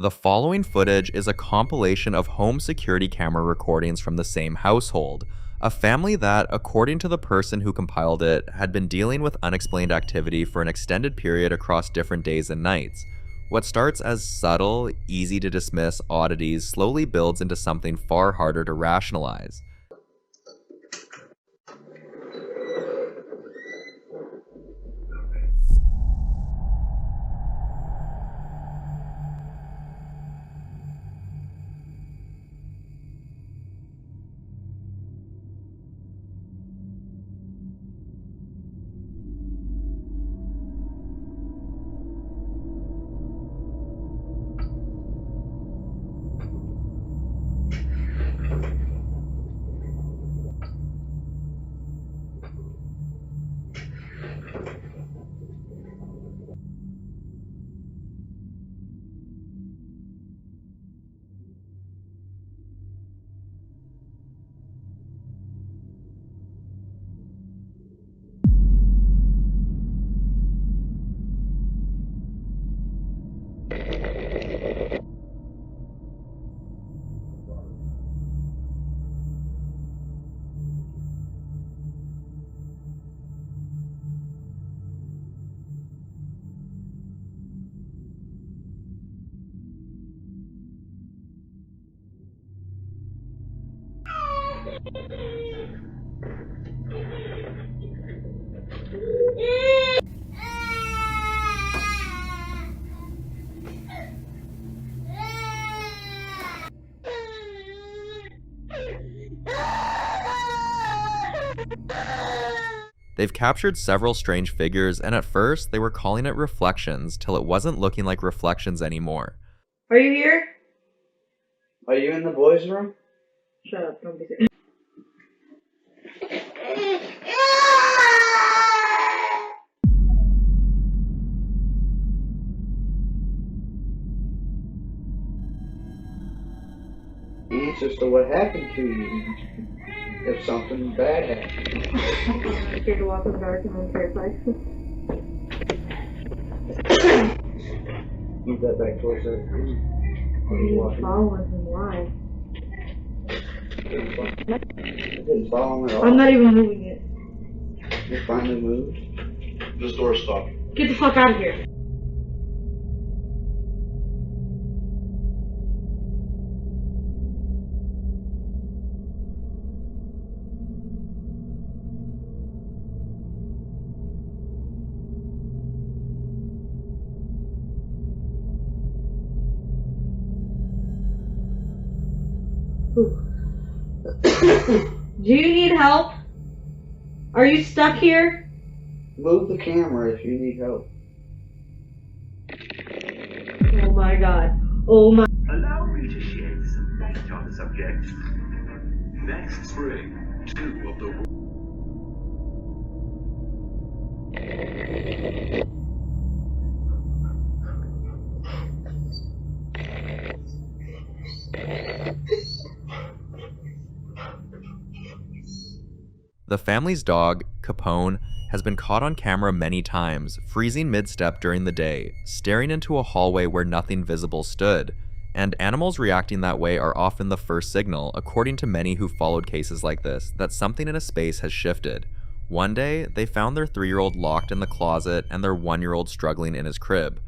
The following footage is a compilation of home security camera recordings from the same household, a family that, according to the person who compiled it, had been dealing with unexplained activity for an extended period across different days and nights. What starts as subtle, easy to dismiss oddities slowly builds into something far harder to rationalize. They've captured several strange figures, and at first they were calling it reflections till it wasn't looking like reflections anymore. Are you here? Are you in the boys' room? Shut up, don't be serious. Answers to what happened to you. If something bad happened. I'm scared to walk in the dark and I'm terrified. Move that back towards that tree. He's following him, why? It didn't follow him at all. I'm not even moving it. It finally moved. This door's stuck. Get the fuck out of here. Do you need help? Are you stuck here? Move the camera if you need help. Oh my god. Oh my. Allow me to shed some light on the subject. Next spring, 2 of the The family's dog, Capone, has been caught on camera many times, freezing mid-step during the day, staring into a hallway where nothing visible stood, and animals reacting that way are often the first signal, according to many who followed cases like this, that something in a space has shifted. One day, they found their 3-year-old locked in the closet and their 1-year-old struggling in his crib.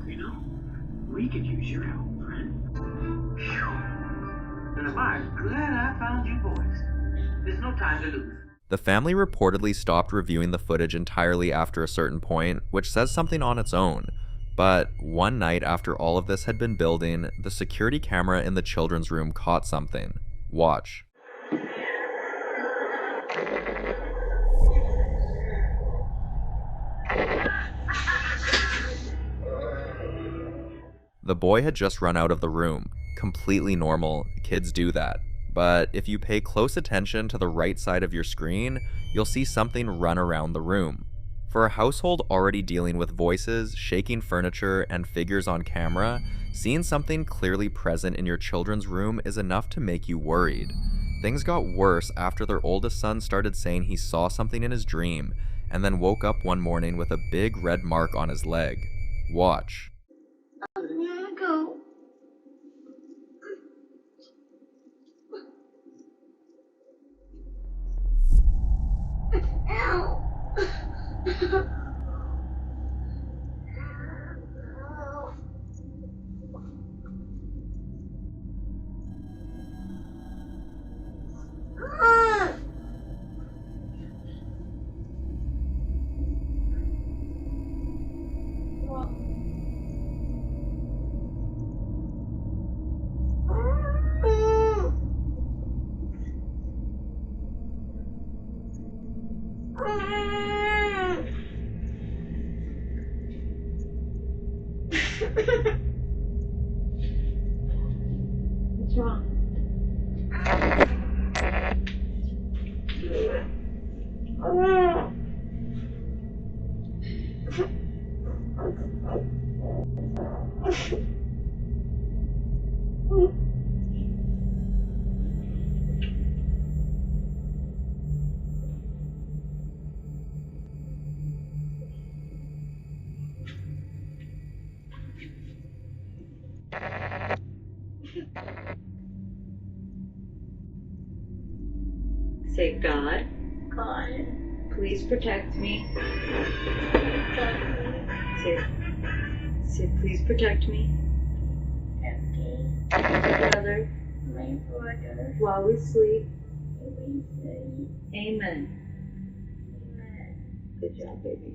You know, we could use your help, friend. And I'm glad I found you boys. There's no time to lose. The family reportedly stopped reviewing the footage entirely after a certain point, which says something on its own. But one night after all of this had been building, the security camera in the children's room caught something. Watch. The boy had just run out of the room. Completely normal, kids do that. But if you pay close attention to the right side of your screen, you'll see something run around the room. For a household already dealing with voices, shaking furniture, and figures on camera, seeing something clearly present in your children's room is enough to make you worried. Things got worse after their oldest son started saying he saw something in his dream, and then woke up one morning with a big red mark on his leg. Watch. Go. Ow. What's wrong? Say, God. God. Please protect me. Say, please protect me. Okay. My brother. While we sleep. Amen. Good job, baby.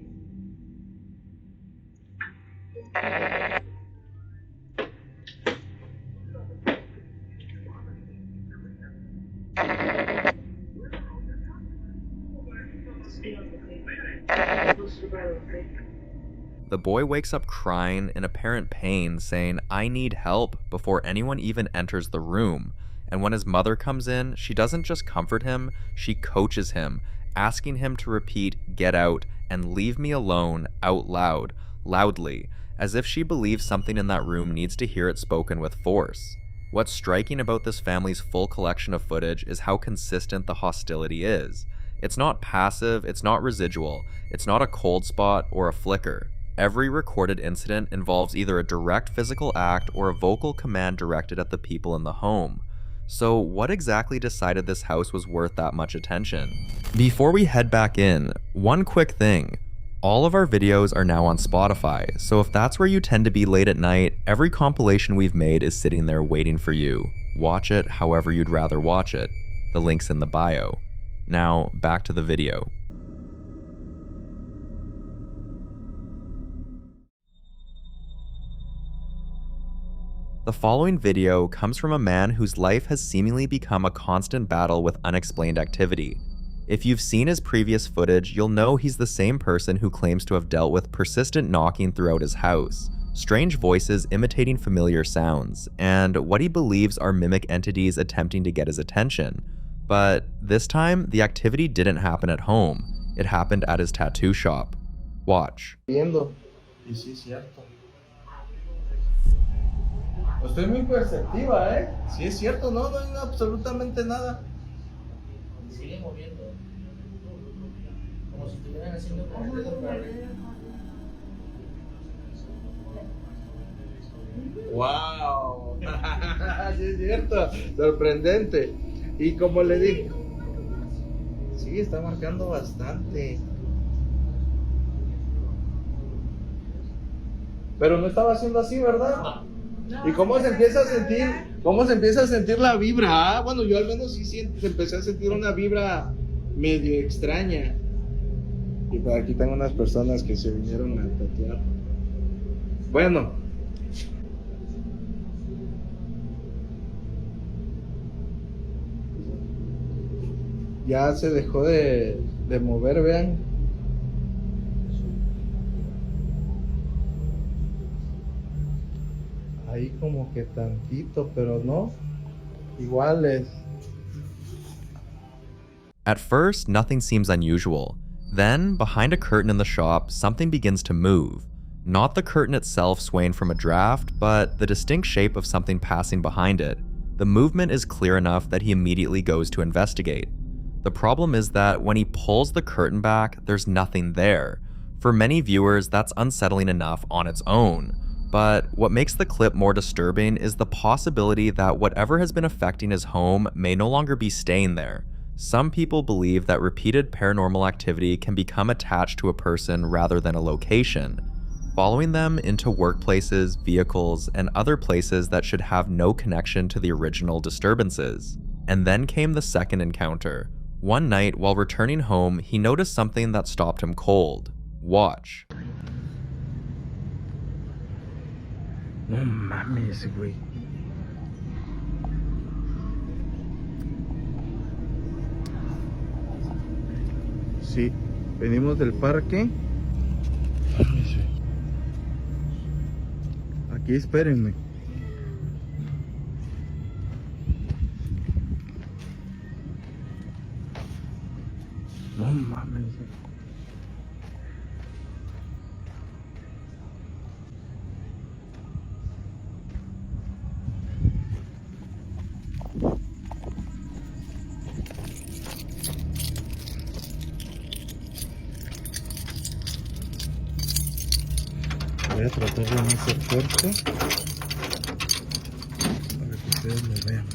The boy wakes up crying in apparent pain, saying, "I need help," before anyone even enters the room. And when his mother comes in, she doesn't just comfort him, she coaches him, asking him to repeat, "Get out," and "Leave me alone," out loud, loudly, as if she believes something in that room needs to hear it spoken with force. What's striking about this family's full collection of footage is how consistent the hostility is. It's not passive, it's not residual, it's not a cold spot or a flicker. Every recorded incident involves either a direct physical act or a vocal command directed at the people in the home. So what exactly decided this house was worth that much attention? Before we head back in, one quick thing. All of our videos are now on Spotify, so if that's where you tend to be late at night, every compilation we've made is sitting there waiting for you. Watch it however you'd rather watch it. The link's in the bio. Now, back to the video. The following video comes from a man whose life has seemingly become a constant battle with unexplained activity. If you've seen his previous footage, you'll know he's the same person who claims to have dealt with persistent knocking throughout his house, strange voices imitating familiar sounds, and what he believes are mimic entities attempting to get his attention. But this time, the activity didn't happen at home. It happened at his tattoo shop. Watch. Viendo. Y sí, cierto. Usted es muy perceptiva, ¿eh? Sí, es cierto, no hay absolutamente nada. Sigue moviendo. Como si estuvieran haciendo con el dedo para arriba. ¡Wow! Sí, es cierto. Sorprendente. Y como le dije, sí, está marcando bastante. Pero no estaba haciendo así, ¿verdad? ¿Y cómo se empieza a sentir? ¿Cómo se empieza a sentir la vibra? Ah, bueno, yo al menos sí empecé a sentir una vibra medio extraña. Y por aquí tengo unas personas que se vinieron a tatuar. Bueno. Ya se dejó de mover, vean. ahí como que tantito, pero no, iguales. At first, nothing seems unusual. Then, behind a curtain in the shop, something begins to move. Not the curtain itself swaying from a draft, but the distinct shape of something passing behind it. The movement is clear enough that he immediately goes to investigate. The problem is that when he pulls the curtain back, there's nothing there. For many viewers, that's unsettling enough on its own. But what makes the clip more disturbing is the possibility that whatever has been affecting his home may no longer be staying there. Some people believe that repeated paranormal activity can become attached to a person rather than a location, following them into workplaces, vehicles, and other places that should have no connection to the original disturbances. And then came the second encounter. One night, while returning home, he noticed something that stopped him cold. Watch. No mames, güey. Sí, venimos del parque. Aquí espérenme. No mames. Voy a tratar de no ser fuerte para que ustedes lo vean.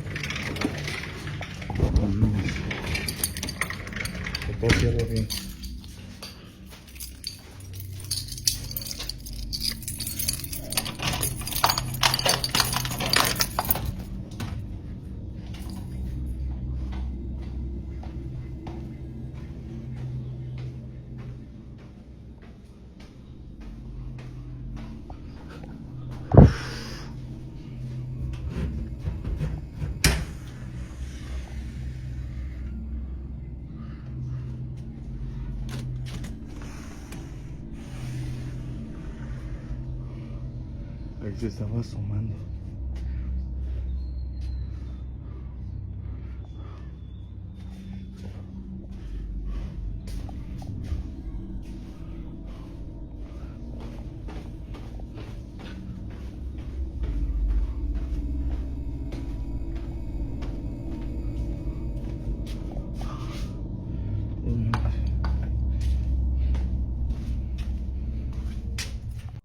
Lo puedo hacerlo bien. Ahí se estaba asomando.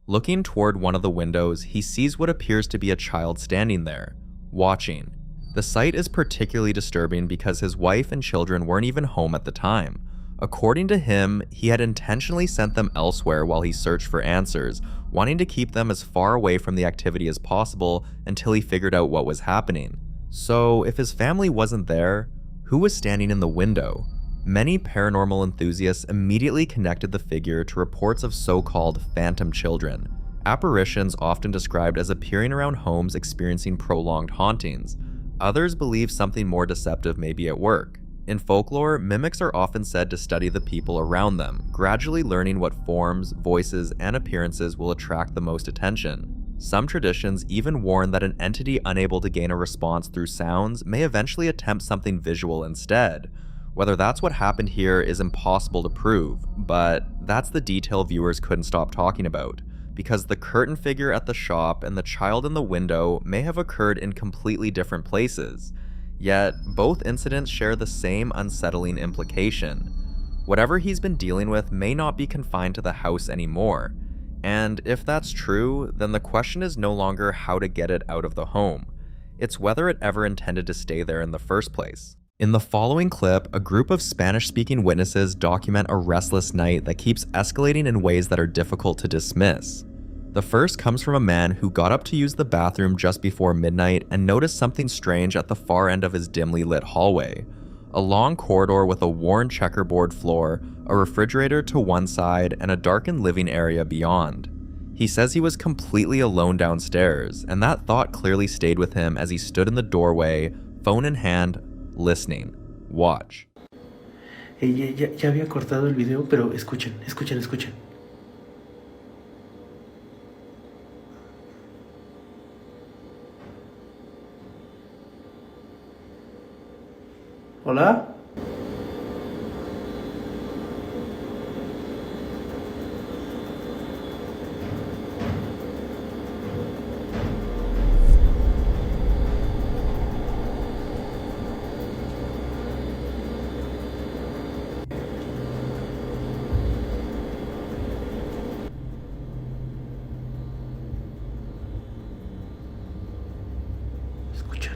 Looking toward one of the windows, he sees what appears to be a child standing there, watching. The sight is particularly disturbing because his wife and children weren't even home at the time. According to him, he had intentionally sent them elsewhere while he searched for answers, wanting to keep them as far away from the activity as possible until he figured out what was happening. So, if his family wasn't there, who was standing in the window? Many paranormal enthusiasts immediately connected the figure to reports of so-called phantom children, apparitions often described as appearing around homes experiencing prolonged hauntings. Others believe something more deceptive may be at work. In folklore, mimics are often said to study the people around them, gradually learning what forms, voices, and appearances will attract the most attention. Some traditions even warn that an entity unable to gain a response through sounds may eventually attempt something visual instead. Whether that's what happened here is impossible to prove, but that's the detail viewers couldn't stop talking about, because the curtain figure at the shop and the child in the window may have occurred in completely different places. Yet, both incidents share the same unsettling implication. Whatever he's been dealing with may not be confined to the house anymore. And if that's true, then the question is no longer how to get it out of the home. It's whether it ever intended to stay there in the first place. In the following clip, a group of Spanish-speaking witnesses document a restless night that keeps escalating in ways that are difficult to dismiss. The first comes from a man who got up to use the bathroom just before midnight and noticed something strange at the far end of his dimly lit hallway. A long corridor with a worn checkerboard floor, a refrigerator to one side, and a darkened living area beyond. He says he was completely alone downstairs, and that thought clearly stayed with him as he stood in the doorway, phone in hand, listening. Watch. Ya había cortado el video, pero escuchen. Hola. ¿Escuchan?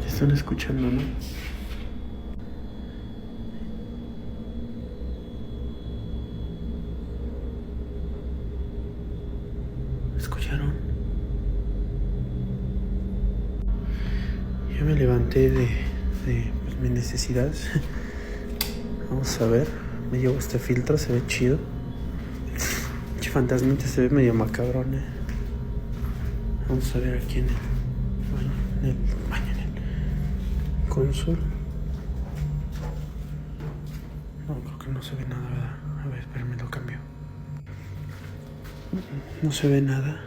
Están escuchando, ¿no? ¿Escucharon? Yo me levanté de pues, mis necesidades. Vamos a ver. Me llevo este filtro, se ve chido. Che, fantasmita se ve medio macabrón, Vamos a ver aquí en el baño, en el console. No, creo que no se ve nada, ¿verdad? A ver, espérame, lo cambio. No se ve nada.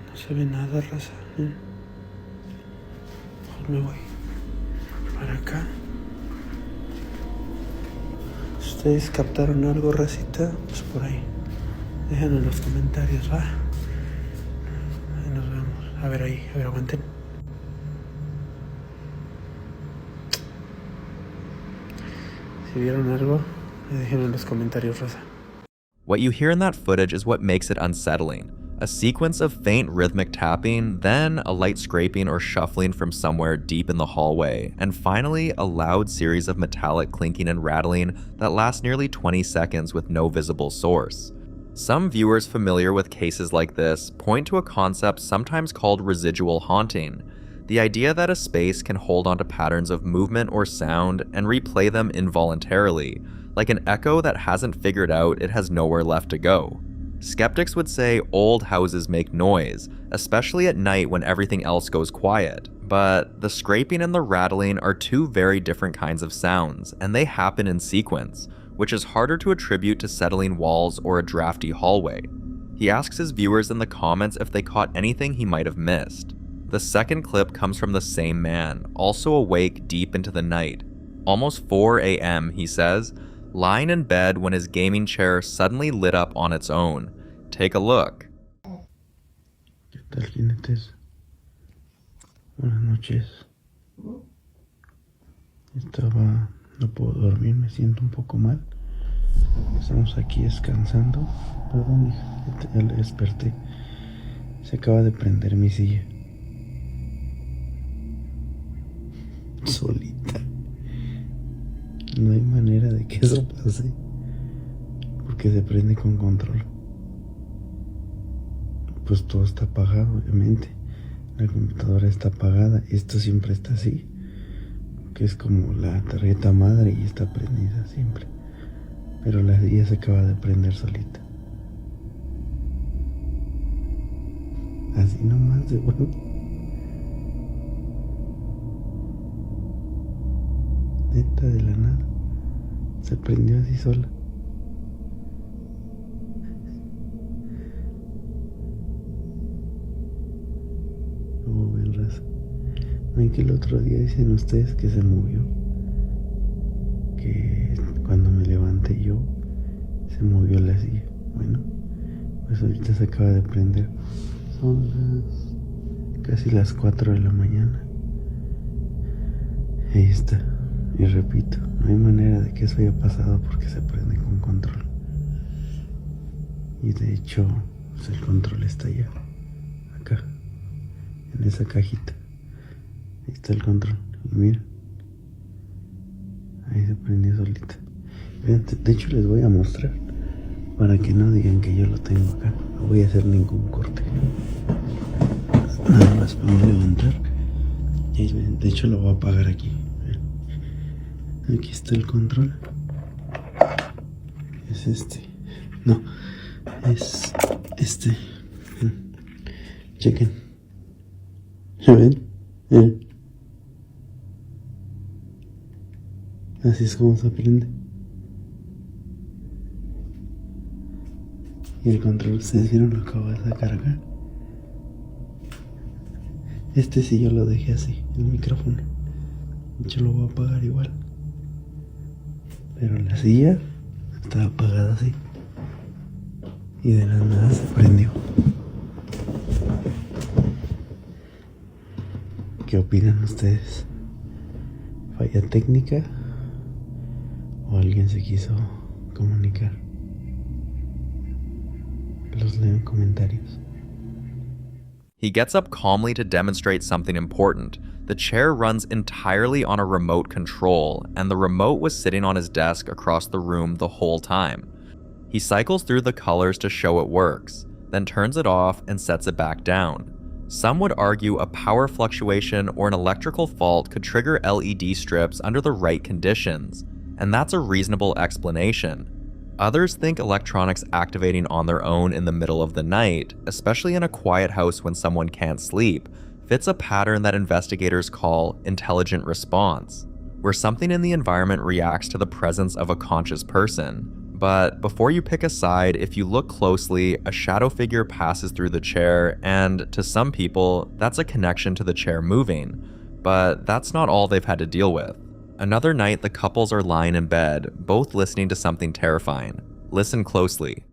No se ve nada, raza. Mejor me voy para acá. Si ustedes captaron algo, racita, pues por ahí. Déjenlo en los comentarios, va. Ahí nos vemos. A ver ahí, a ver, aguanten. Si vieron algo, déjenlo en los comentarios, raza. What you hear in that footage is what makes it unsettling. A sequence of faint rhythmic tapping, then a light scraping or shuffling from somewhere deep in the hallway, and finally a loud series of metallic clinking and rattling that lasts nearly 20 seconds with no visible source. Some viewers familiar with cases like this point to a concept sometimes called residual haunting, the idea that a space can hold onto patterns of movement or sound and replay them involuntarily, like an echo that hasn't figured out it has nowhere left to go. Skeptics would say old houses make noise, especially at night when everything else goes quiet, but the scraping and the rattling are two very different kinds of sounds, and they happen in sequence, which is harder to attribute to settling walls or a drafty hallway. He asks his viewers in the comments if they caught anything he might have missed. The second clip comes from the same man, also awake deep into the night. Almost 4 a.m., he says, lying in bed when his gaming chair suddenly lit up on its own. Take a look. ¿Qué tal, jinetes? Buenas noches. No puedo dormir, me siento un poco mal. Estamos aquí descansando. Perdón, hija, ya le desperté. Se acaba de prender mi silla. Solita. No hay manera de que eso pase, porque se prende con control. Pues todo está apagado, obviamente. La computadora está apagada. Esto siempre está así, que es como la tarjeta madre y está prendida siempre. Pero la silla se acaba de prender solita. Así nomás de bueno. Neta, de la nada. Se prendió así sola. Como ven, raza. Ven que el otro día dicen ustedes que se movió. Que cuando me levanté yo, se movió la silla. Bueno, pues ahorita se acaba de prender. Son casi las 4 de la mañana. Ahí está. Y repito, no hay manera de que eso haya pasado porque se prende con control. Y de hecho, pues el control está allá, acá, en esa cajita. Ahí está el control. Y mira, ahí se prendió solita. Vean, de hecho les voy a mostrar para que no digan que yo lo tengo acá. No voy a hacer ningún corte. Nada más vamos a levantar. Y de hecho lo voy a apagar aquí. Aquí está el control. Es este. No, es Chequen. ¿Ya ven? Así es como se aprende. Y el control, ¿ustedes vieron lo que acabo de sacar acá? Sí yo lo dejé así, el micrófono. Yo lo voy a apagar igual. Pero la silla estaba apagada así. Y de la nada se prendió. ¿Qué opinan ustedes? ¿Falla técnica? ¿O alguien se quiso comunicar? Los leo en comentarios. He gets up calmly to demonstrate something important. The chair runs entirely on a remote control, and the remote was sitting on his desk across the room the whole time. He cycles through the colors to show it works, then turns it off and sets it back down. Some would argue a power fluctuation or an electrical fault could trigger LED strips under the right conditions, and that's a reasonable explanation. Others think electronics activating on their own in the middle of the night, especially in a quiet house when someone can't sleep, fits a pattern that investigators call intelligent response, where something in the environment reacts to the presence of a conscious person. But before you pick a side, if you look closely, a shadow figure passes through the chair, and to some people, that's a connection to the chair moving. But that's not all they've had to deal with. Another night, the couples are lying in bed, both listening to something terrifying. Listen closely.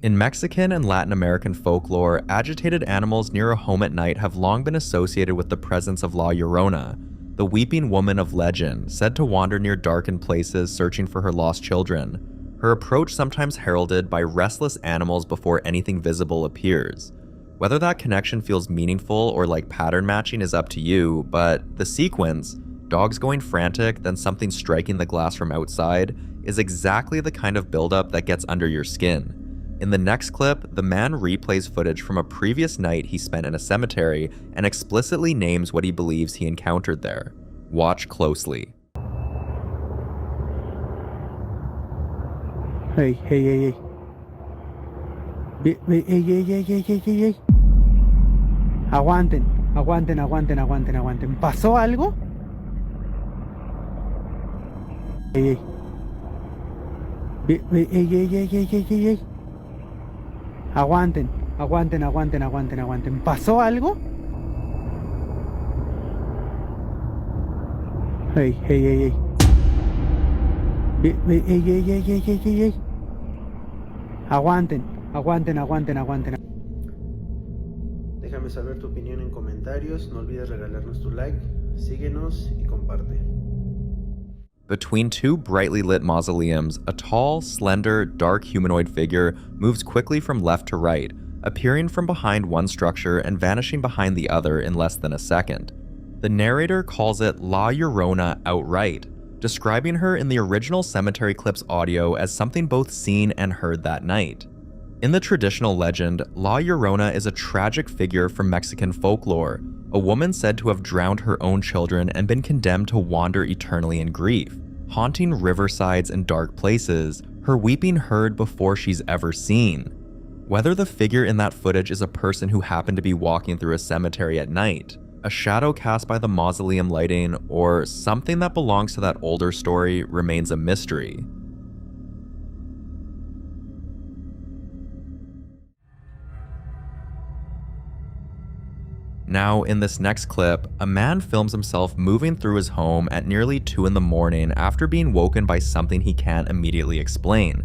In Mexican and Latin American folklore, agitated animals near a home at night have long been associated with the presence of La Llorona, the weeping woman of legend, said to wander near darkened places searching for her lost children. Her approach sometimes heralded by restless animals before anything visible appears. Whether that connection feels meaningful or like pattern matching is up to you, but the sequence, dogs going frantic, then something striking the glass from outside, is exactly the kind of buildup that gets under your skin. In the next clip, the man replays footage from a previous night he spent in a cemetery and explicitly names what he believes he encountered there. Watch closely. Hey. Hey. Aguanten. ¿Pasó algo? Hey. Aguanten. ¿Pasó algo? Hey. Hey. Aguanten. Déjame saber tu opinión en comentarios. No olvides regalarnos tu like, síguenos y comparte. Between two brightly lit mausoleums, a tall, slender, dark humanoid figure moves quickly from left to right, appearing from behind one structure and vanishing behind the other in less than a second. The narrator calls it La Llorona outright, describing her in the original cemetery clip's audio as something both seen and heard that night. In the traditional legend, La Llorona is a tragic figure from Mexican folklore, a woman said to have drowned her own children and been condemned to wander eternally in grief, haunting riversides and dark places, her weeping heard before she's ever seen. Whether the figure in that footage is a person who happened to be walking through a cemetery at night, a shadow cast by the mausoleum lighting, or something that belongs to that older story remains a mystery. Now, in this next clip, a man films himself moving through his home at nearly 2 in the morning after being woken by something he can't immediately explain.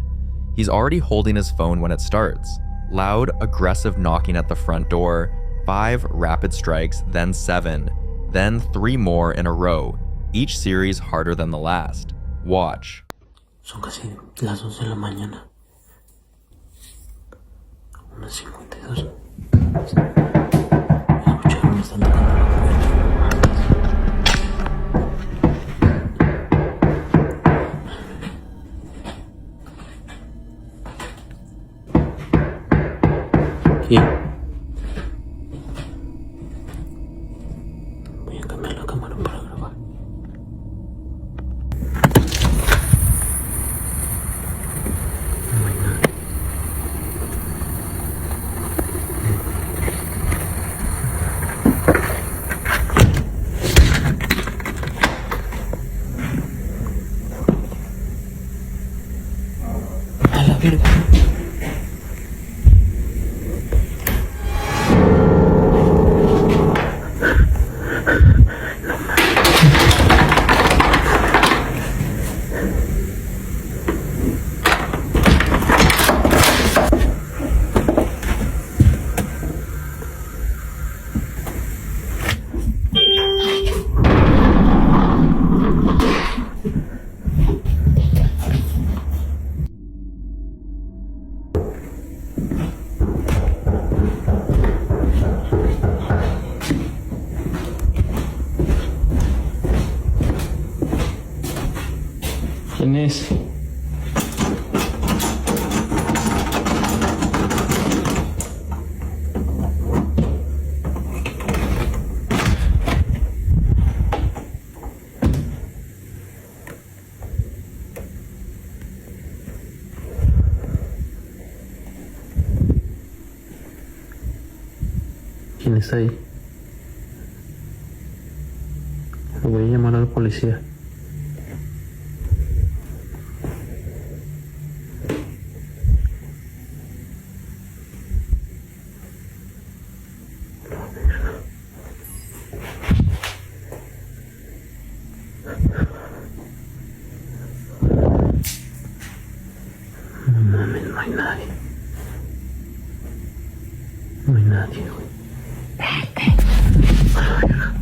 He's already holding his phone when it starts. Loud, aggressive knocking at the front door, 5 rapid strikes, then 7, then 3 more in a row, each series harder than the last. Watch. Son casi las 11 de la mañana. 1:52. Escucharon, me están tocando la puerta. ¿Quién? Voy a cambiar la cámara para grabar. No hay nadie. A la verga. ¿Quién es? ¿Quién está ahí? Le voy a llamar a la policía. No mames, no hay nadie. No hay nadie, güey. A la verga.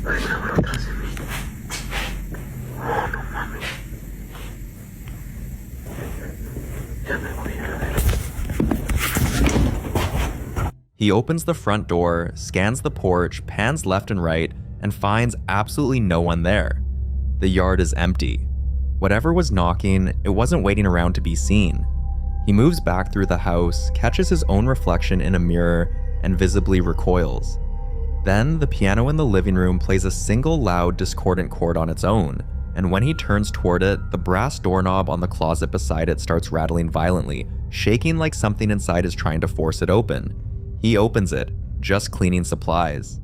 Hay una atrás de mí. Oh, no mames. Ya me voy a la verga. He opens the front door, scans the porch, pans left and right, and finds absolutely no one there. The yard is empty. Whatever was knocking, it wasn't waiting around to be seen. He moves back through the house, catches his own reflection in a mirror, and visibly recoils. Then, the piano in the living room plays a single loud, discordant chord on its own, and when he turns toward it, the brass doorknob on the closet beside it starts rattling violently, shaking like something inside is trying to force it open. He opens it, just cleaning supplies.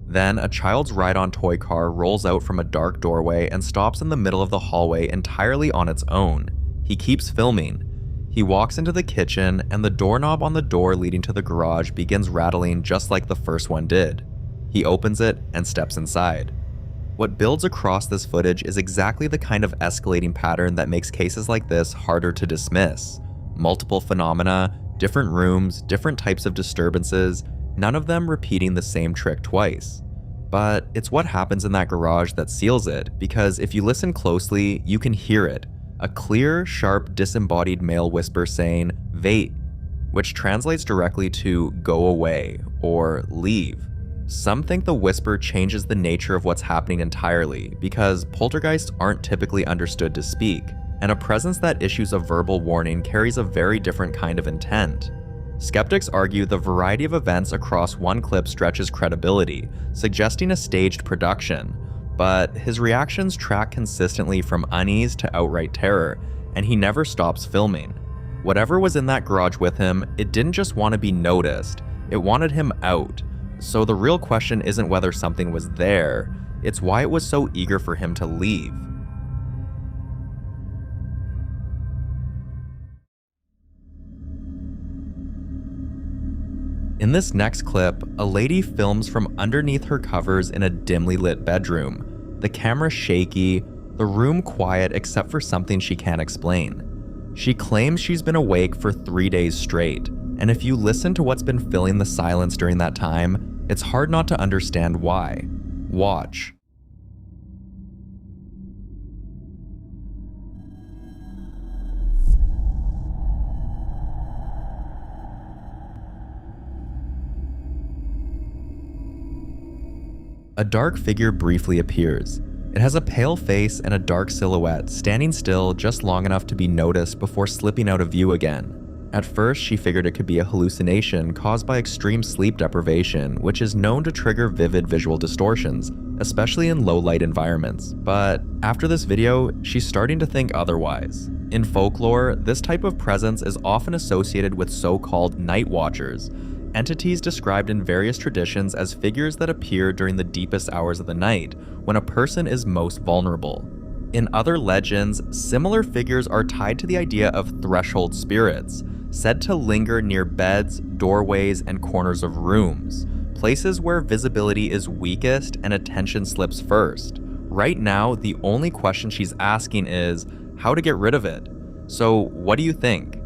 Then, a child's ride-on toy car rolls out from a dark doorway and stops in the middle of the hallway entirely on its own. He keeps filming. He walks into the kitchen, and the doorknob on the door leading to the garage begins rattling just like the first one did. He opens it and steps inside. What builds across this footage is exactly the kind of escalating pattern that makes cases like this harder to dismiss. Multiple phenomena, different rooms, different types of disturbances, none of them repeating the same trick twice. But it's what happens in that garage that seals it, because if you listen closely, you can hear it. A clear, sharp, disembodied male whisper saying, "Vait," which translates directly to "go away" or "leave." Some think the whisper changes the nature of what's happening entirely, because poltergeists aren't typically understood to speak, and a presence that issues a verbal warning carries a very different kind of intent. Skeptics argue the variety of events across one clip stretches credibility, suggesting a staged production, but his reactions track consistently from unease to outright terror, and he never stops filming. Whatever was in that garage with him, it didn't just want to be noticed, it wanted him out. So the real question isn't whether something was there, it's why it was so eager for him to leave. In this next clip, a lady films from underneath her covers in a dimly lit bedroom. The camera shaky, the room quiet except for something she can't explain. She claims she's been awake for 3 days straight, and if you listen to what's been filling the silence during that time, it's hard not to understand why. Watch. A dark figure briefly appears. It has a pale face and a dark silhouette, standing still just long enough to be noticed before slipping out of view again. At first, she figured it could be a hallucination caused by extreme sleep deprivation, which is known to trigger vivid visual distortions, especially in low-light environments. But after this video, she's starting to think otherwise. In folklore, this type of presence is often associated with so-called night watchers, entities described in various traditions as figures that appear during the deepest hours of the night, when a person is most vulnerable. In other legends, similar figures are tied to the idea of threshold spirits, said to linger near beds, doorways, and corners of rooms, places where visibility is weakest and attention slips first. Right now, the only question she's asking is how to get rid of it. So, what do you think?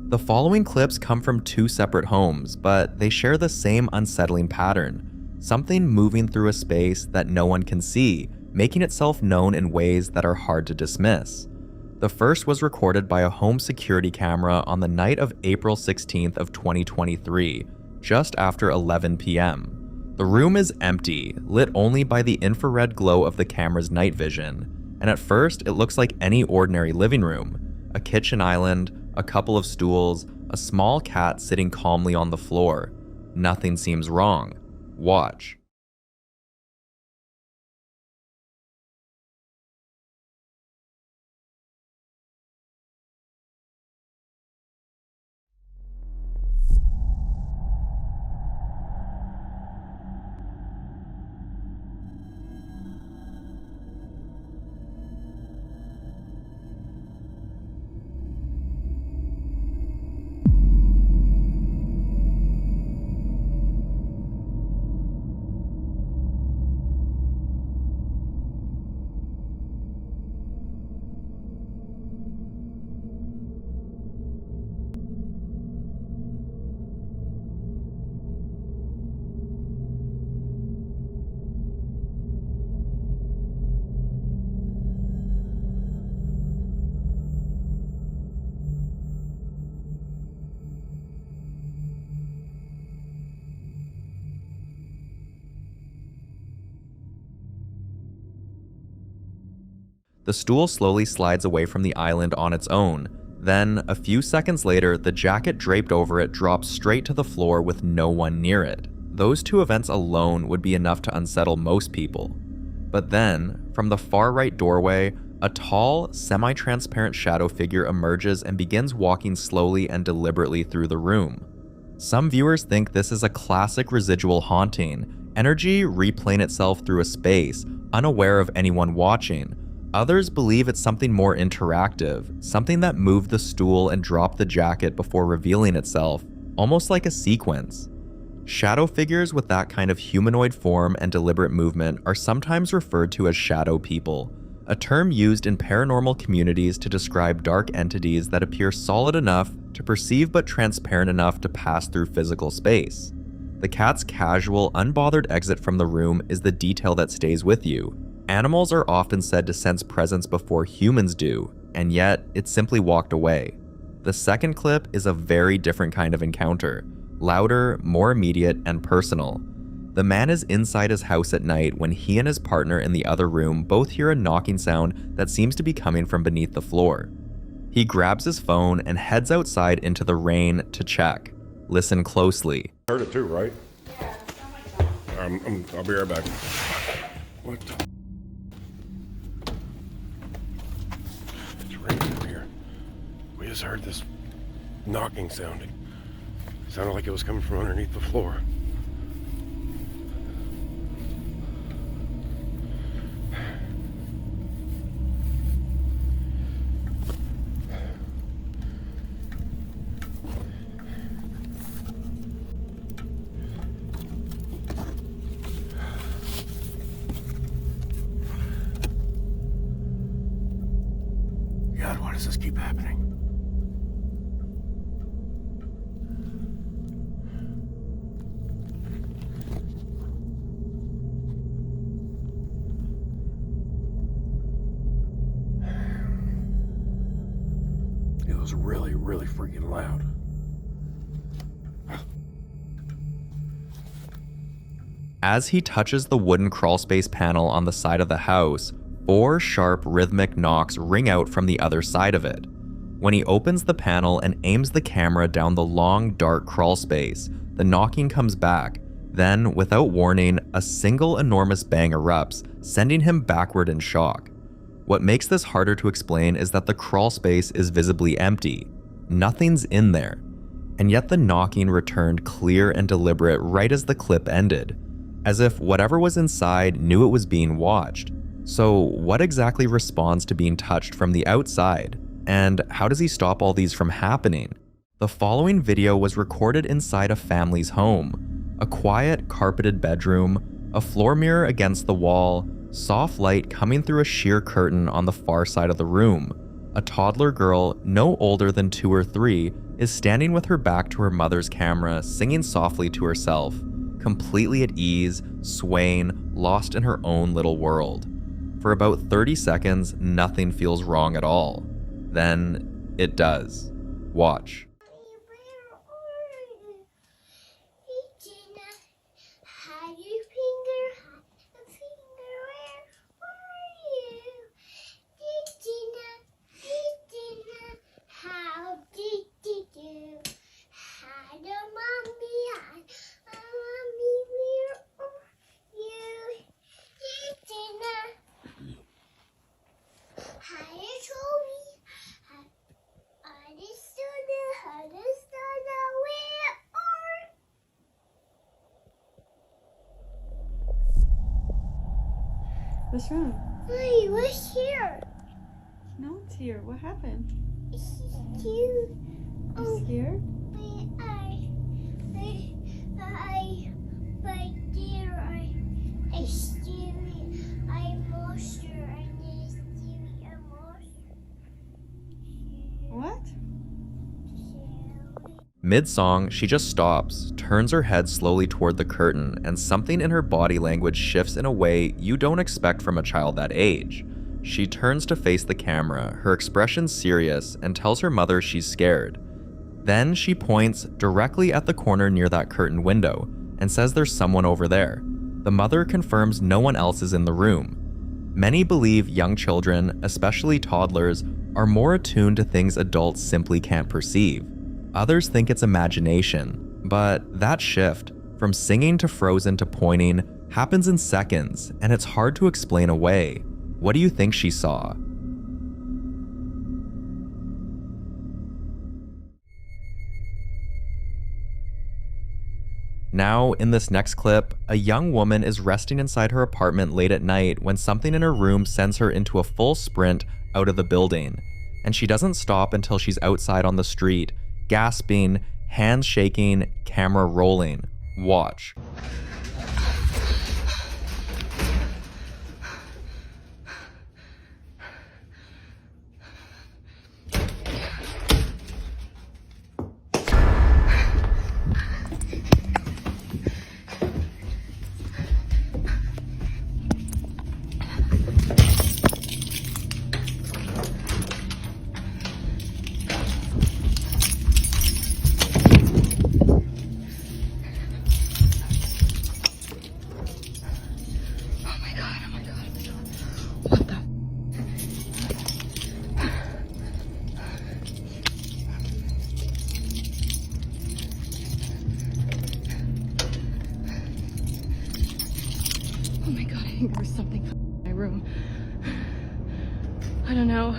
The following clips come from 2 separate homes, but they share the same unsettling pattern. Something moving through a space that no one can see, making itself known in ways that are hard to dismiss. The first was recorded by a home security camera on the night of April 16th of 2023, just after 11 p.m. The room is empty, lit only by the infrared glow of the camera's night vision, and at first it looks like any ordinary living room. A kitchen island, a couple of stools, a small cat sitting calmly on the floor. Nothing seems wrong. Watch. The stool slowly slides away from the island on its own. Then, a few seconds later, the jacket draped over it drops straight to the floor with no one near it. Those 2 events alone would be enough to unsettle most people. But then, from the far right doorway, a tall, semi-transparent shadow figure emerges and begins walking slowly and deliberately through the room. Some viewers think this is a classic residual haunting, energy replaying itself through a space, unaware of anyone watching. Others believe it's something more interactive, something that moved the stool and dropped the jacket before revealing itself, almost like a sequence. Shadow figures with that kind of humanoid form and deliberate movement are sometimes referred to as shadow people, a term used in paranormal communities to describe dark entities that appear solid enough to perceive but transparent enough to pass through physical space. The cat's casual, unbothered exit from the room is the detail that stays with you. Animals are often said to sense presence before humans do, and yet it simply walked away. The second clip is a very different kind of encounter, louder, more immediate, and personal. The man is inside his house at night when he and his partner in the other room both hear a knocking sound that seems to be coming from beneath the floor. He grabs his phone and heads outside into the rain to check. Listen closely. Heard it too, right? I'll be right back. What? It's raining over here. We just heard this knocking sounding. Sounded like it was coming from underneath the floor. God, why does this keep happening? It was really, really freaking loud. As he touches the wooden crawlspace panel on the side of the house, 4 sharp rhythmic knocks ring out from the other side of it. When he opens the panel and aims the camera down the long, dark crawlspace, the knocking comes back. Then, without warning, a single enormous bang erupts, sending him backward in shock. What makes this harder to explain is that the crawlspace is visibly empty. Nothing's in there. And yet the knocking returned clear and deliberate right as the clip ended, as if whatever was inside knew it was being watched. So what exactly responds to being touched from the outside? And how does he stop all these from happening? The following video was recorded inside a family's home. A quiet, carpeted bedroom, a floor mirror against the wall, soft light coming through a sheer curtain on the far side of the room. A toddler girl, no older than 2 or 3, is standing with her back to her mother's camera, singing softly to herself, completely at ease, swaying, lost in her own little world. For about 30 seconds, nothing feels wrong at all. Then it does. Watch. What's wrong? Hey, what's here? No one's here. What happened? It's cute. You scared? I scary. I monster. I scary. A monster. What? Mid-song, she just stops, turns her head slowly toward the curtain, and something in her body language shifts in a way you don't expect from a child that age. She turns to face the camera, her expression serious, and tells her mother she's scared. Then she points directly at the corner near that curtain window and says there's someone over there. The mother confirms no one else is in the room. Many believe young children, especially toddlers, are more attuned to things adults simply can't perceive. Others think it's imagination, but that shift, from singing to frozen to pointing, happens in seconds, and it's hard to explain away. What do you think she saw? Now, in this next clip, a young woman is resting inside her apartment late at night when something in her room sends her into a full sprint out of the building, and she doesn't stop until she's outside on the street, gasping, hands shaking, camera rolling. Watch. Oh my god, I think there was something in my room. I don't know.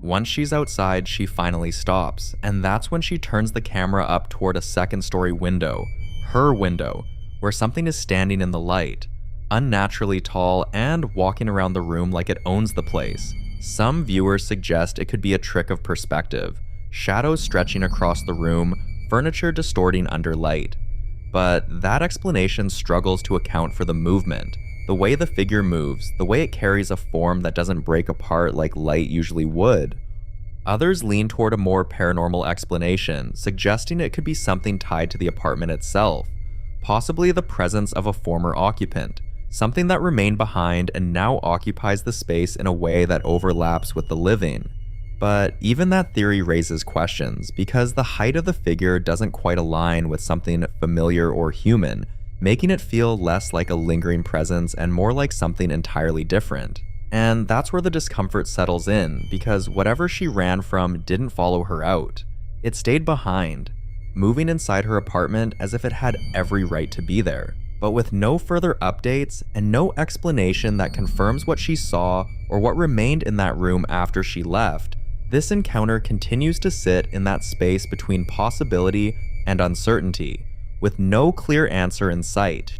Once she's outside, she finally stops, and that's when she turns the camera up toward a second-story window, her window, where something is standing in the light, unnaturally tall and walking around the room like it owns the place. Some viewers suggest it could be a trick of perspective, shadows stretching across the room, furniture distorting under light. but that explanation struggles to account for the movement, the way the figure moves, the way it carries a form that doesn't break apart like light usually would. Others lean toward a more paranormal explanation, suggesting it could be something tied to the apartment itself, possibly the presence of a former occupant, something that remained behind and now occupies the space in a way that overlaps with the living. But even that theory raises questions, because the height of the figure doesn't quite align with something familiar or human, making it feel less like a lingering presence and more like something entirely different. And that's where the discomfort settles in, because whatever she ran from didn't follow her out. It stayed behind, moving inside her apartment as if it had every right to be there, but with no further updates and no explanation that confirms what she saw or what remained in that room after she left. This encounter continues to sit in that space between possibility and uncertainty, with no clear answer in sight.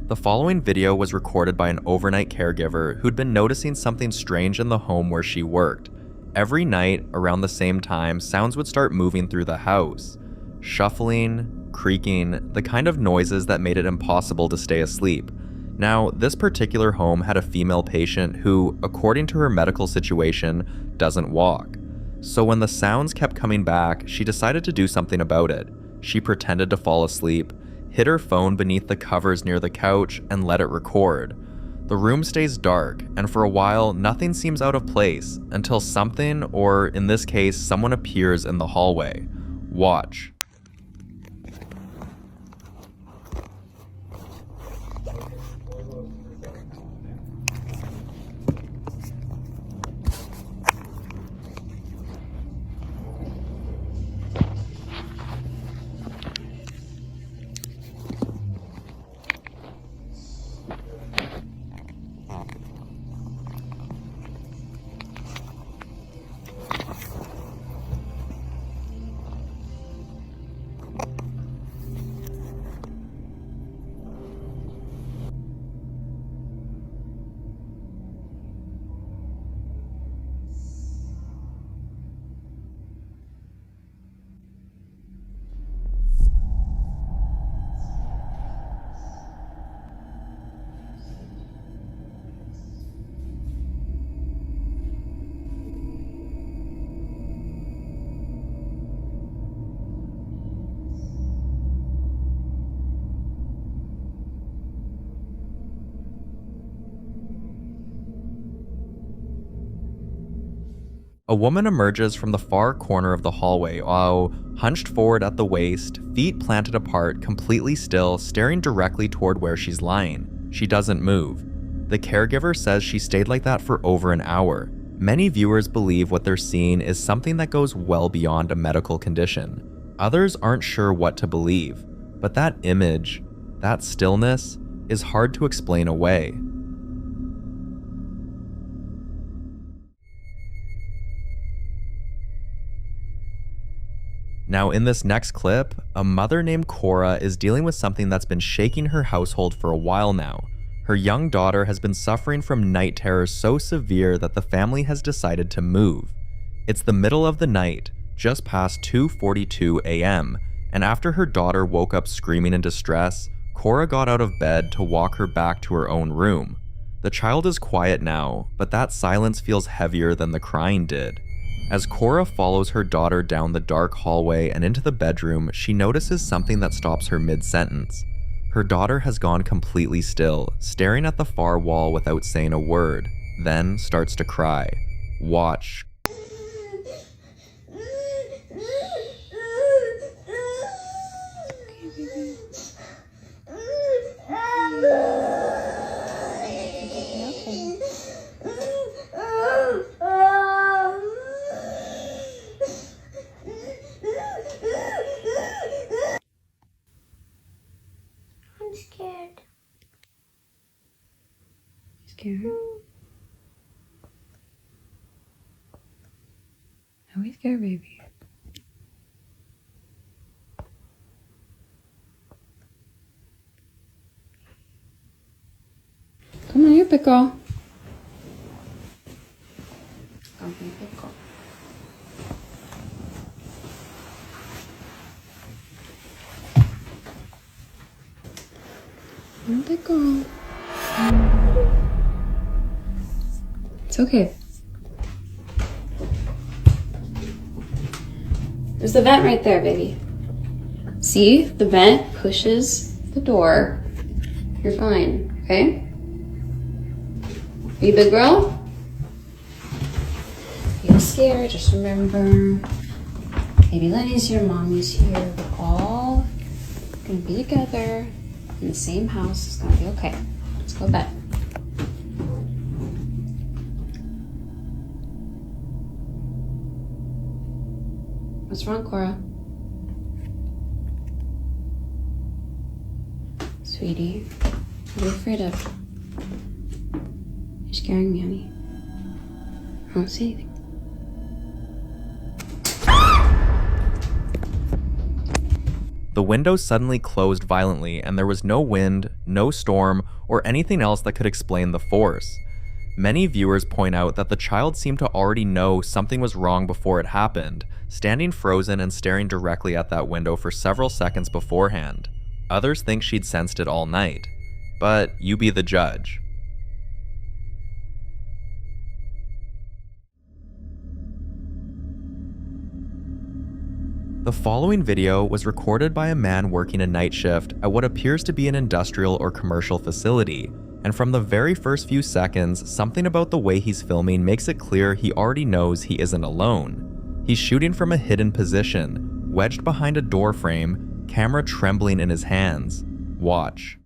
The following video was recorded by an overnight caregiver who'd been noticing something strange in the home where she worked. Every night, around the same time, sounds would start moving through the house. Shuffling, creaking, the kind of noises that made it impossible to stay asleep. Now, this particular home had a female patient who, according to her medical situation, doesn't walk. So when the sounds kept coming back, she decided to do something about it. She pretended to fall asleep, hid her phone beneath the covers near the couch, and let it record. The room stays dark, and for a while, nothing seems out of place until something, or in this case, someone appears in the hallway. Watch. A woman emerges from the far corner of the hallway while hunched forward at the waist, feet planted apart, completely still, staring directly toward where she's lying. She doesn't move. The caregiver says she stayed like that for over an hour. Many viewers believe what they're seeing is something that goes well beyond a medical condition. Others aren't sure what to believe, but that image, that stillness, is hard to explain away. Now, in this next clip, a mother named Cora is dealing with something that's been shaking her household for a while now. Her young daughter has been suffering from night terrors so severe that the family has decided to move. It's the middle of the night, just past 2:42 a.m., and after her daughter woke up screaming in distress, Cora got out of bed to walk her back to her own room. The child is quiet now, but that silence feels heavier than the crying did. As Cora follows her daughter down the dark hallway and into the bedroom, she notices something that stops her mid-sentence. Her daughter has gone completely still, staring at the far wall without saying a word, then starts to cry. Watch. I'm scared. Scared? Are we scared, baby? Come on, here, pickle. Okay. Good girl. It's okay. There's the vent right there, baby. See? The vent pushes the door. You're fine, okay? Are you a big girl? You're scared, just remember. Baby Lenny's here, Mommy's here. We're all gonna be together in the same house. It's gonna be okay. Let's go to bed. What's wrong, Cora? Sweetie, what are you afraid of? You're scaring me, honey. I don't see anything. The window suddenly closed violently, and there was no wind, no storm, or anything else that could explain the force. Many viewers point out that the child seemed to already know something was wrong before it happened, standing frozen and staring directly at that window for several seconds beforehand. Others think she'd sensed it all night. But you be the judge. The following video was recorded by a man working a night shift at what appears to be an industrial or commercial facility, and from the very first few seconds, something about the way he's filming makes it clear he already knows he isn't alone. He's shooting from a hidden position, wedged behind a door frame, camera trembling in his hands. Watch.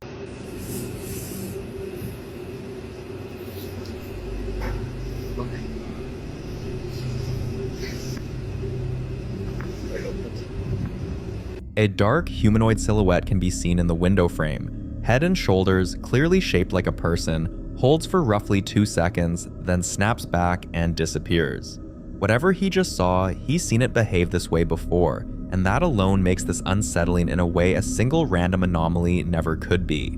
A dark humanoid silhouette can be seen in the window frame. Head and shoulders, clearly shaped like a person, holds for roughly 2 seconds, then snaps back and disappears. Whatever he just saw, he's seen it behave this way before, and that alone makes this unsettling in a way a single random anomaly never could be.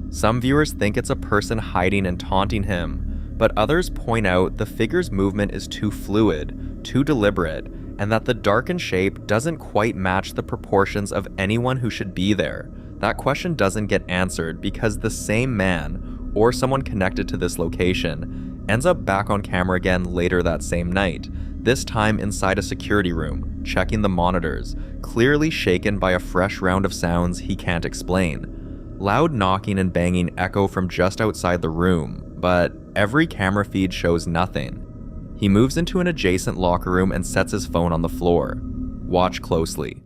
Some viewers think it's a person hiding and taunting him, but others point out the figure's movement is too fluid, too deliberate, and that the darkened shape doesn't quite match the proportions of anyone who should be there. That question doesn't get answered because the same man, or someone connected to this location, ends up back on camera again later that same night, this time inside a security room, checking the monitors, clearly shaken by a fresh round of sounds he can't explain. Loud knocking and banging echo from just outside the room, but every camera feed shows nothing. He moves into an adjacent locker room and sets his phone on the floor. Watch closely.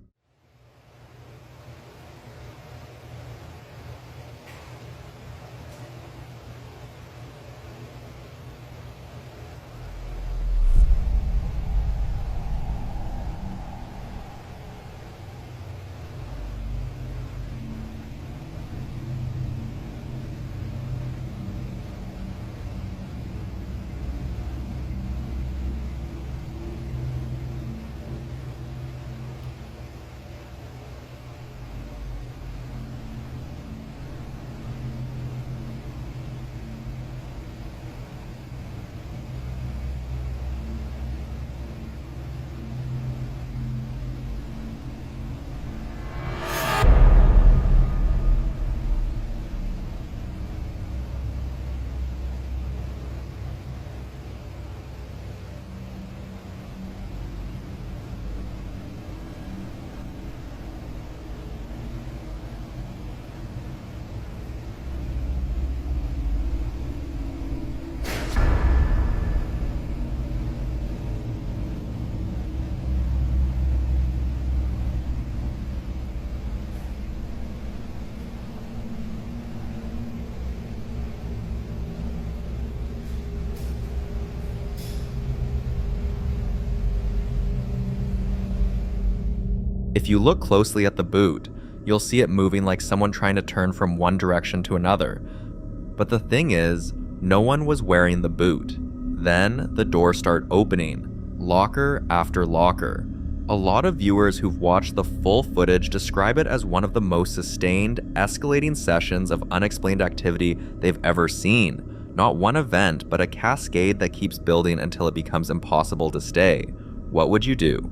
If you look closely at the boot, you'll see it moving like someone trying to turn from one direction to another. But the thing is, no one was wearing the boot. Then the doors start opening, locker after locker. A lot of viewers who've watched the full footage describe it as one of the most sustained, escalating sessions of unexplained activity they've ever seen. Not one event, but a cascade that keeps building until it becomes impossible to stay. What would you do?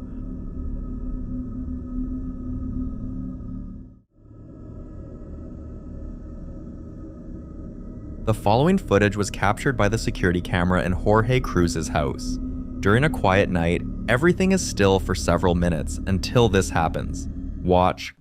The following footage was captured by the security camera in Jorge Cruz's house. During a quiet night, everything is still for several minutes until this happens. Watch.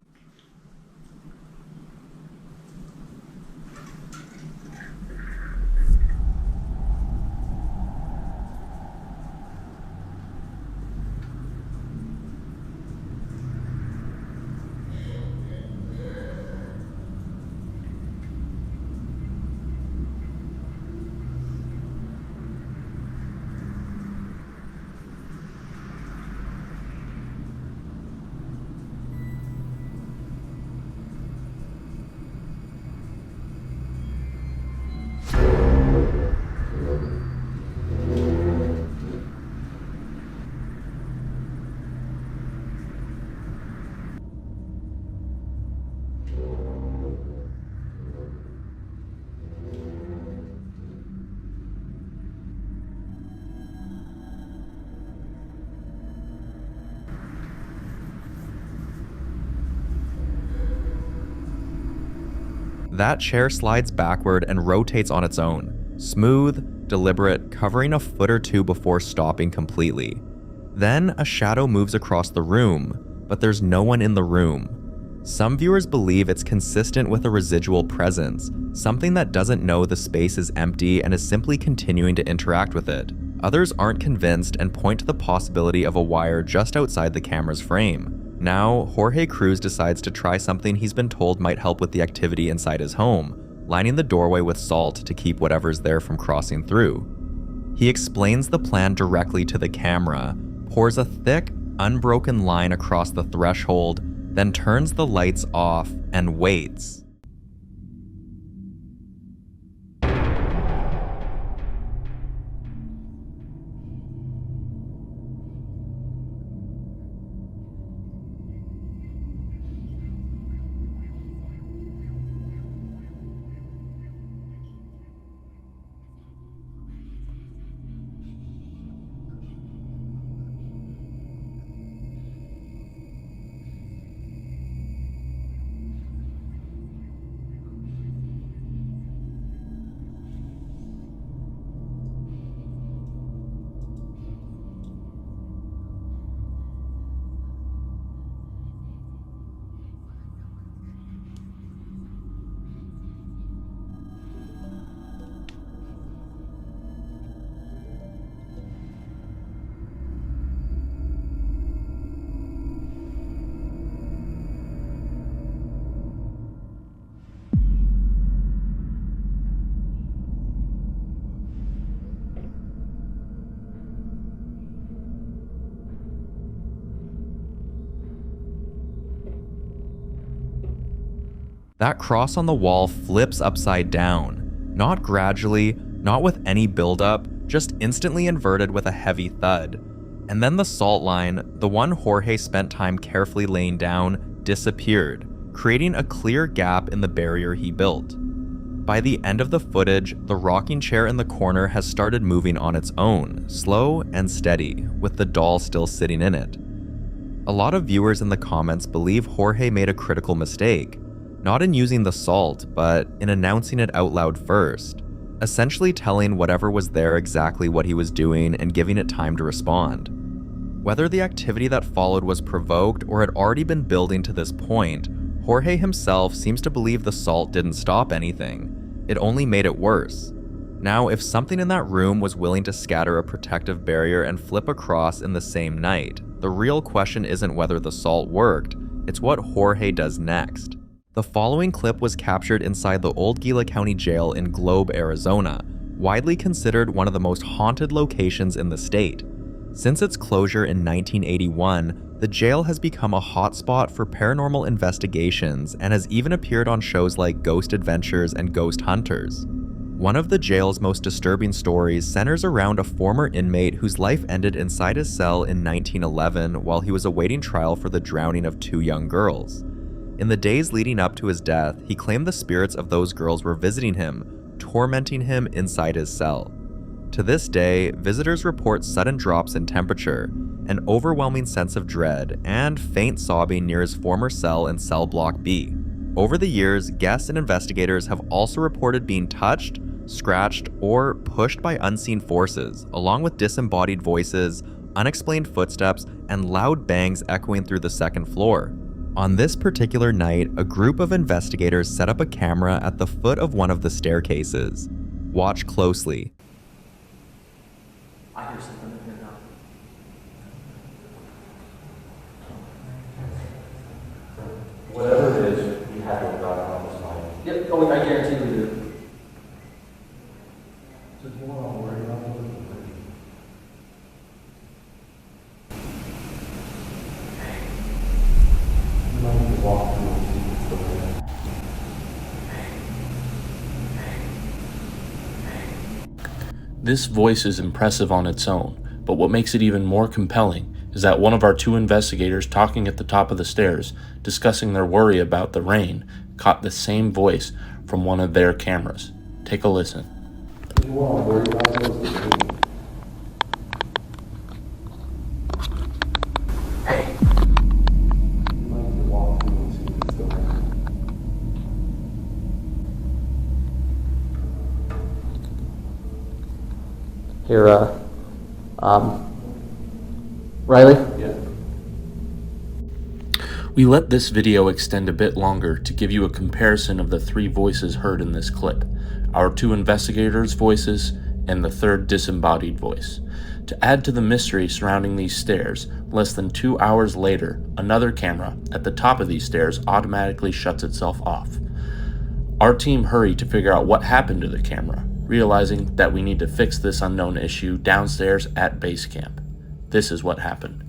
That chair slides backward and rotates on its own. Smooth, deliberate, covering a foot or two before stopping completely. Then a shadow moves across the room, but there's no one in the room. Some viewers believe it's consistent with a residual presence, something that doesn't know the space is empty and is simply continuing to interact with it. Others aren't convinced and point to the possibility of a wire just outside the camera's frame. Now, Jorge Cruz decides to try something he's been told might help with the activity inside his home, lining the doorway with salt to keep whatever's there from crossing through. He explains the plan directly to the camera, pours a thick, unbroken line across the threshold, then turns the lights off and waits. That cross on the wall flips upside down, not gradually, not with any buildup, just instantly inverted with a heavy thud. And then the salt line, the one Jorge spent time carefully laying down, disappeared, creating a clear gap in the barrier he built. By the end of the footage, the rocking chair in the corner has started moving on its own, slow and steady, with the doll still sitting in it. A lot of viewers in the comments believe Jorge made a critical mistake, not in using the salt, but in announcing it out loud first, essentially telling whatever was there exactly what he was doing and giving it time to respond. Whether the activity that followed was provoked or had already been building to this point, Jorge himself seems to believe the salt didn't stop anything. It only made it worse. Now, if something in that room was willing to scatter a protective barrier and flip across in the same night, the real question isn't whether the salt worked, it's what Jorge does next. The following clip was captured inside the old Gila County Jail in Globe, Arizona, widely considered one of the most haunted locations in the state. Since its closure in 1981, the jail has become a hotspot for paranormal investigations and has even appeared on shows like Ghost Adventures and Ghost Hunters. One of the jail's most disturbing stories centers around a former inmate whose life ended inside his cell in 1911 while he was awaiting trial for the drowning of 2 young girls. In the days leading up to his death, he claimed the spirits of those girls were visiting him, tormenting him inside his cell. To this day, visitors report sudden drops in temperature, an overwhelming sense of dread, and faint sobbing near his former cell in cell block B. Over the years, guests and investigators have also reported being touched, scratched, or pushed by unseen forces, along with disembodied voices, unexplained footsteps, and loud bangs echoing through the second floor. On this particular night, a group of investigators set up a camera at the foot of one of the staircases. Watch closely. I hear something in here now. Whatever it is, you have to have gotten on this line. Yep, oh, I guarantee we do. Just more on where you're not looking for. You might need to walk through and see what's going on. This voice is impressive on its own, but what makes it even more compelling is that one of our two investigators talking at the top of the stairs, discussing their worry about the rain, caught the same voice from one of their cameras. Take a listen. You want where you're not supposed to be. You might need to walk through and see what's going on. Here, Riley? Yeah. We let this video extend a bit longer to give you a comparison of the three voices heard in this clip, our two investigators' voices and the third disembodied voice. To add to the mystery surrounding these stairs, less than 2 hours later, another camera at the top of these stairs automatically shuts itself off. Our team hurried to figure out what happened to the camera, realizing that we need to fix this unknown issue downstairs at base camp. This is what happened.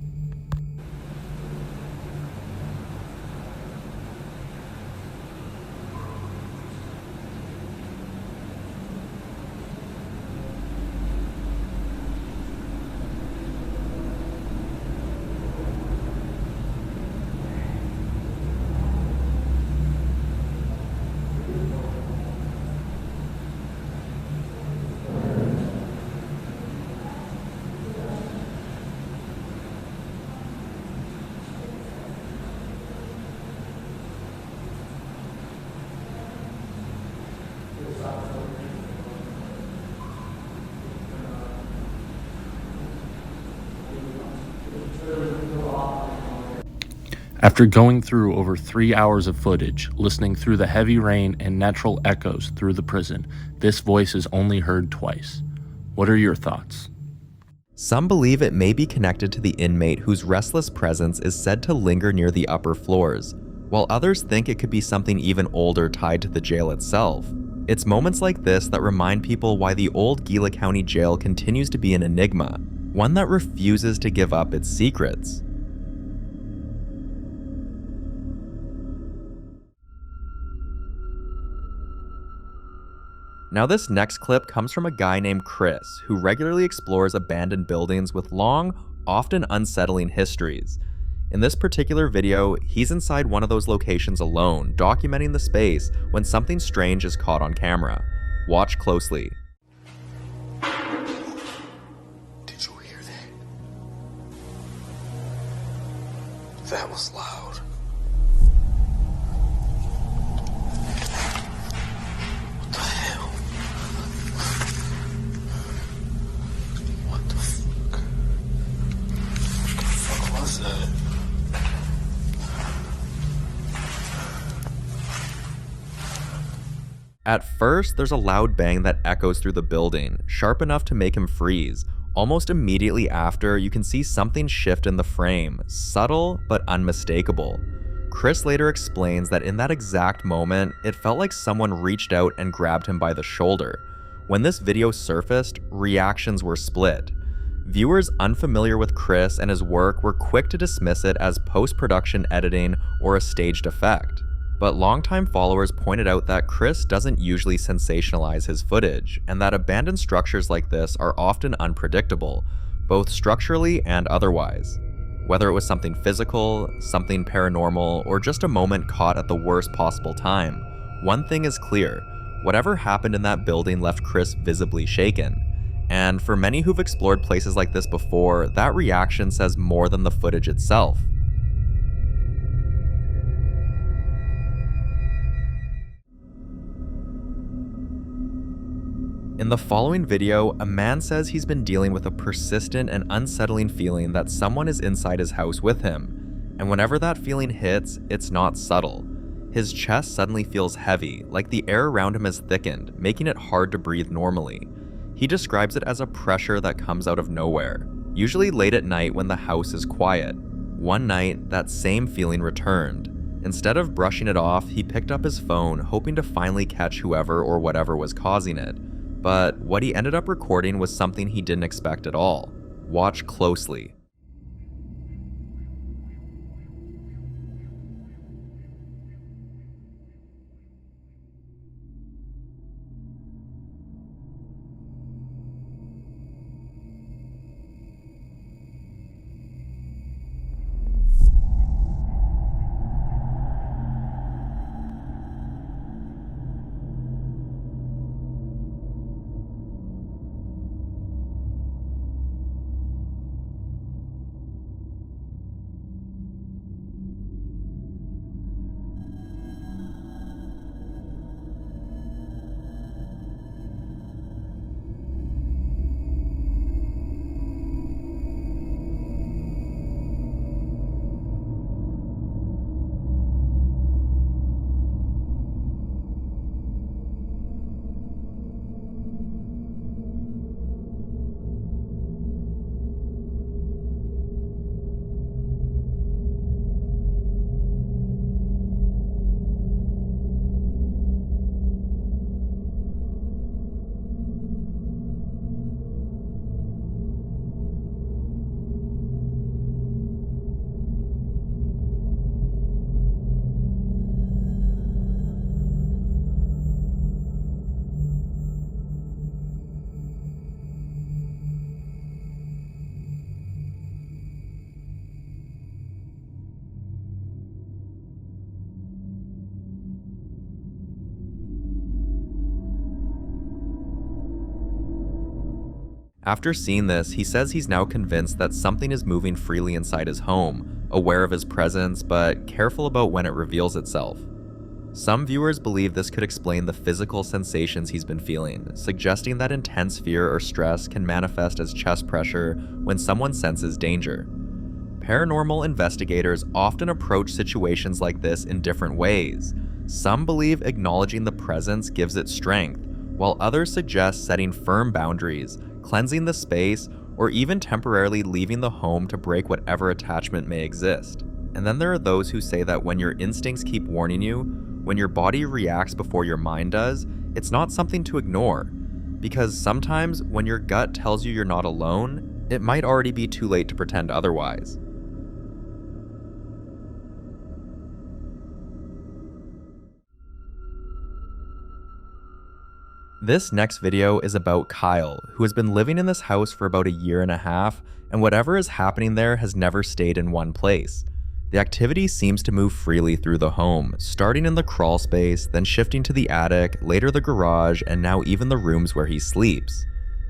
After going through over 3 hours of footage, listening through the heavy rain and natural echoes through the prison, this voice is only heard twice. What are your thoughts? Some believe it may be connected to the inmate whose restless presence is said to linger near the upper floors, while others think it could be something even older tied to the jail itself. It's moments like this that remind people why the old Gila County Jail continues to be an enigma, one that refuses to give up its secrets. Now this next clip comes from a guy named Chris, who regularly explores abandoned buildings with long, often unsettling histories. In this particular video, he's inside one of those locations alone, documenting the space when something strange is caught on camera. Watch closely. Did you hear that? That was loud. What the hell? What the fuck? What the fuck was that? At first, there's a loud bang that echoes through the building, sharp enough to make him freeze. Almost immediately after, you can see something shift in the frame, subtle but unmistakable. Chris later explains that in that exact moment, it felt like someone reached out and grabbed him by the shoulder. When this video surfaced, reactions were split. Viewers unfamiliar with Chris and his work were quick to dismiss it as post-production editing or a staged effect. But longtime followers pointed out that Chris doesn't usually sensationalize his footage, and that abandoned structures like this are often unpredictable, both structurally and otherwise. Whether it was something physical, something paranormal, or just a moment caught at the worst possible time, one thing is clear: whatever happened in that building left Chris visibly shaken. And for many who've explored places like this before, that reaction says more than the footage itself. In the following video, a man says he's been dealing with a persistent and unsettling feeling that someone is inside his house with him, and whenever that feeling hits, it's not subtle. His chest suddenly feels heavy, like the air around him has thickened, making it hard to breathe normally. He describes it as a pressure that comes out of nowhere, usually late at night when the house is quiet. One night, that same feeling returned. Instead of brushing it off, he picked up his phone, hoping to finally catch whoever or whatever was causing it. But what he ended up recording was something he didn't expect at all. Watch closely. After seeing this, he says he's now convinced that something is moving freely inside his home, aware of his presence, but careful about when it reveals itself. Some viewers believe this could explain the physical sensations he's been feeling, suggesting that intense fear or stress can manifest as chest pressure when someone senses danger. Paranormal investigators often approach situations like this in different ways. Some believe acknowledging the presence gives it strength, while others suggest setting firm boundaries, cleansing the space, or even temporarily leaving the home to break whatever attachment may exist. And then there are those who say that when your instincts keep warning you, when your body reacts before your mind does, it's not something to ignore. Because sometimes when your gut tells you you're not alone, it might already be too late to pretend otherwise. This next video is about Kyle, who has been living in this house for about a year and a half, and whatever is happening there has never stayed in one place. The activity seems to move freely through the home, starting in the crawl space, then shifting to the attic, later the garage, and now even the rooms where he sleeps.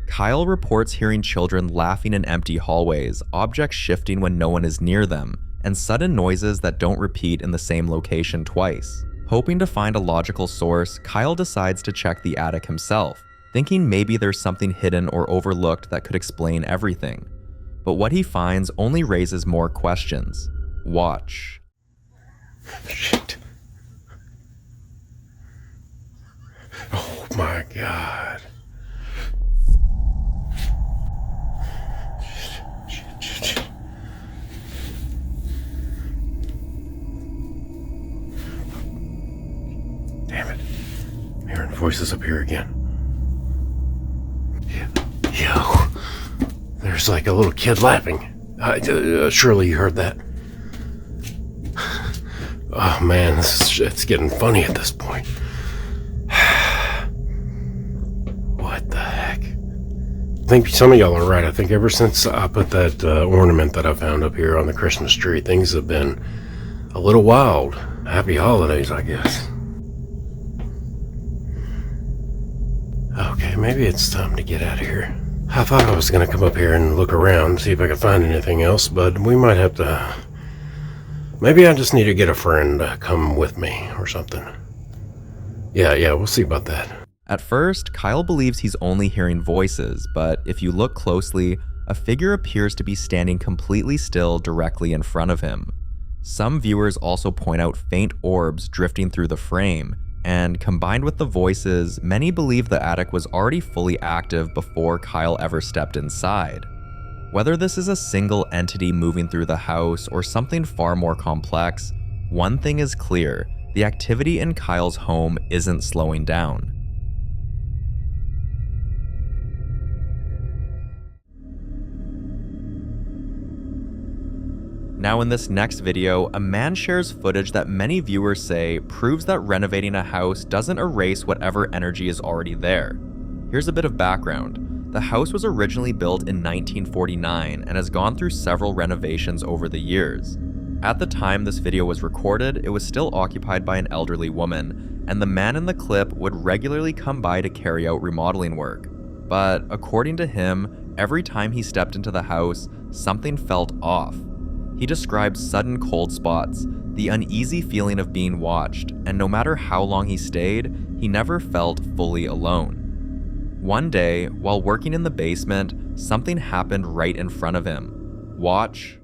Kyle reports hearing children laughing in empty hallways, objects shifting when no one is near them, and sudden noises that don't repeat in the same location twice. Hoping to find a logical source, Kyle decides to check the attic himself, thinking maybe there's something hidden or overlooked that could explain everything. But what he finds only raises more questions. Watch. Shit. Oh my God. Shit. Damn it. I'm hearing voices up here again. Yo. There's like a little kid laughing. Surely you heard that. Oh man, it's getting funny at this point. What the heck? I think some of y'all are right. I think ever since I put that ornament that I found up here on the Christmas tree, things have been a little wild. Happy holidays, I guess. Okay, maybe it's time to get out of here. I thought I was going to come up here and look around, see if I could find anything else, but we might have to... Maybe I just need to get a friend to come with me or something. Yeah, we'll see about that. At first, Kyle believes he's only hearing voices, but if you look closely, a figure appears to be standing completely still directly in front of him. Some viewers also point out faint orbs drifting through the frame, and combined with the voices, many believe the attic was already fully active before Kyle ever stepped inside. Whether this is a single entity moving through the house or something far more complex, one thing is clear: the activity in Kyle's home isn't slowing down. Now in this next video, a man shares footage that many viewers say proves that renovating a house doesn't erase whatever energy is already there. Here's a bit of background. The house was originally built in 1949 and has gone through several renovations over the years. At the time this video was recorded, it was still occupied by an elderly woman, and the man in the clip would regularly come by to carry out remodeling work. But according to him, every time he stepped into the house, something felt off. He described sudden cold spots, the uneasy feeling of being watched, and no matter how long he stayed, he never felt fully alone. One day, while working in the basement, something happened right in front of him. Watch.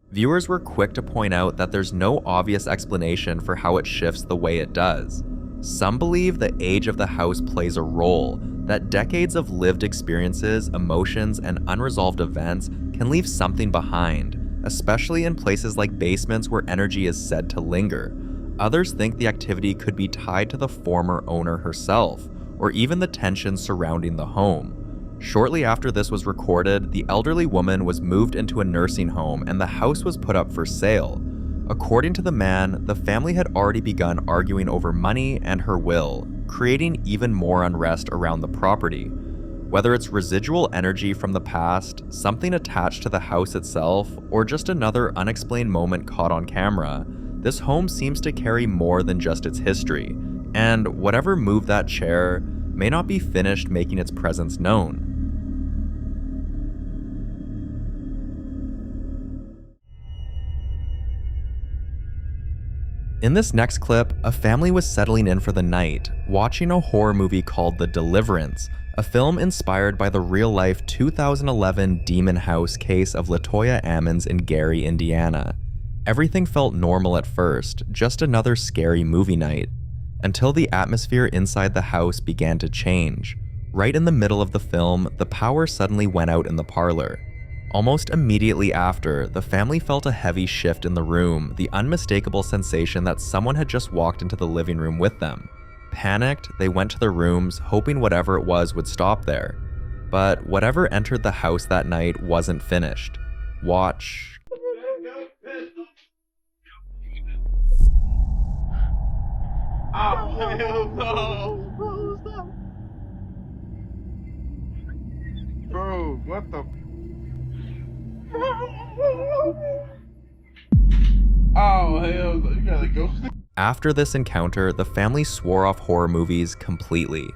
Viewers were quick to point out that there's no obvious explanation for how it shifts the way it does. Some believe the age of the house plays a role, that decades of lived experiences, emotions, and unresolved events can leave something behind, especially in places like basements where energy is said to linger. Others think the activity could be tied to the former owner herself, or even the tension surrounding the home. Shortly after this was recorded, the elderly woman was moved into a nursing home and the house was put up for sale. According to the man, the family had already begun arguing over money and her will, creating even more unrest around the property. Whether it's residual energy from the past, something attached to the house itself, or just another unexplained moment caught on camera, this home seems to carry more than just its history, and whatever moved that chair may not be finished making its presence known. In this next clip, a family was settling in for the night, watching a horror movie called The Deliverance, a film inspired by the real-life 2011 Demon House case of LaToya Ammons in Gary, Indiana. Everything felt normal at first, just another scary movie night, until the atmosphere inside the house began to change. Right in the middle of the film, the power suddenly went out in the parlor. Almost immediately after, the family felt a heavy shift in the room, the unmistakable sensation that someone had just walked into the living room with them. Panicked, they went to their rooms, hoping whatever it was would stop there. But whatever entered the house that night wasn't finished. Watch. Oh, hell no! Bro, what the? Oh, hell, you gotta go. After this encounter, the family swore off horror movies completely.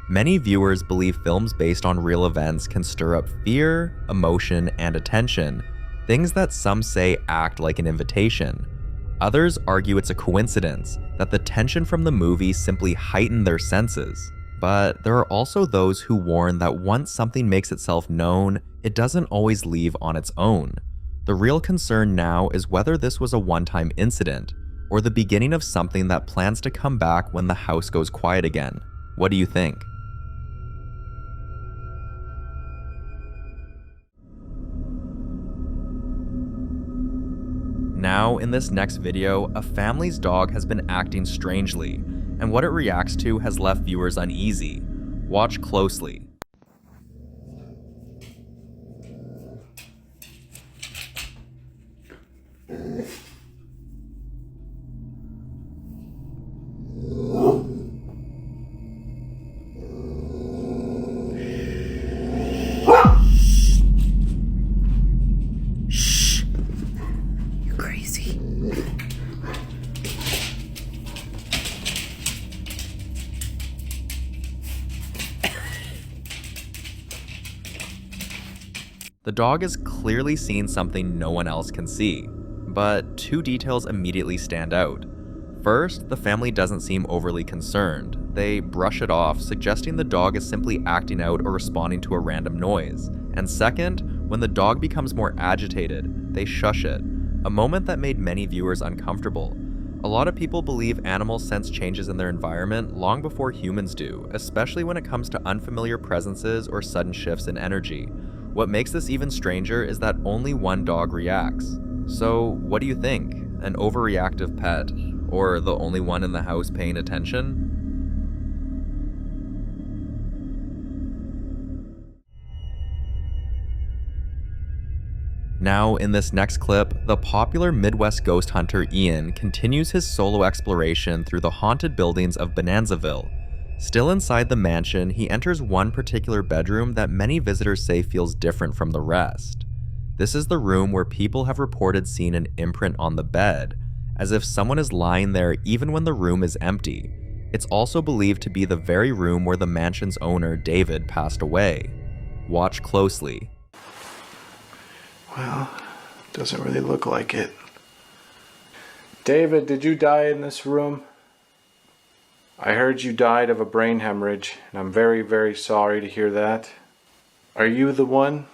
Many viewers believe films based on real events can stir up fear, emotion, and attention, things that some say act like an invitation. Others argue it's a coincidence, that the tension from the movie simply heightened their senses. But there are also those who warn that once something makes itself known, it doesn't always leave on its own. The real concern now is whether this was a one-time incident, or the beginning of something that plans to come back when the house goes quiet again. What do you think? Now, in this next video, a family's dog has been acting strangely, and what it reacts to has left viewers uneasy. Watch closely. The dog is clearly seeing something no one else can see, but two details immediately stand out. First, the family doesn't seem overly concerned. They brush it off, suggesting the dog is simply acting out or responding to a random noise. And second, when the dog becomes more agitated, they shush it, a moment that made many viewers uncomfortable. A lot of people believe animals sense changes in their environment long before humans do, especially when it comes to unfamiliar presences or sudden shifts in energy. What makes this even stranger is that only one dog reacts. So, what do you think? An overreactive pet? Or the only one in the house paying attention? Now, in this next clip, the popular Midwest ghost hunter Ian continues his solo exploration through the haunted buildings of Bonanzaville. Still inside the mansion, he enters one particular bedroom that many visitors say feels different from the rest. This is the room where people have reported seeing an imprint on the bed, as if someone is lying there even when the room is empty. It's also believed to be the very room where the mansion's owner, David, passed away. Watch closely. Well, doesn't really look like it. David, did you die in this room? I heard you died of a brain hemorrhage, and I'm very, very sorry to hear that. Are you the one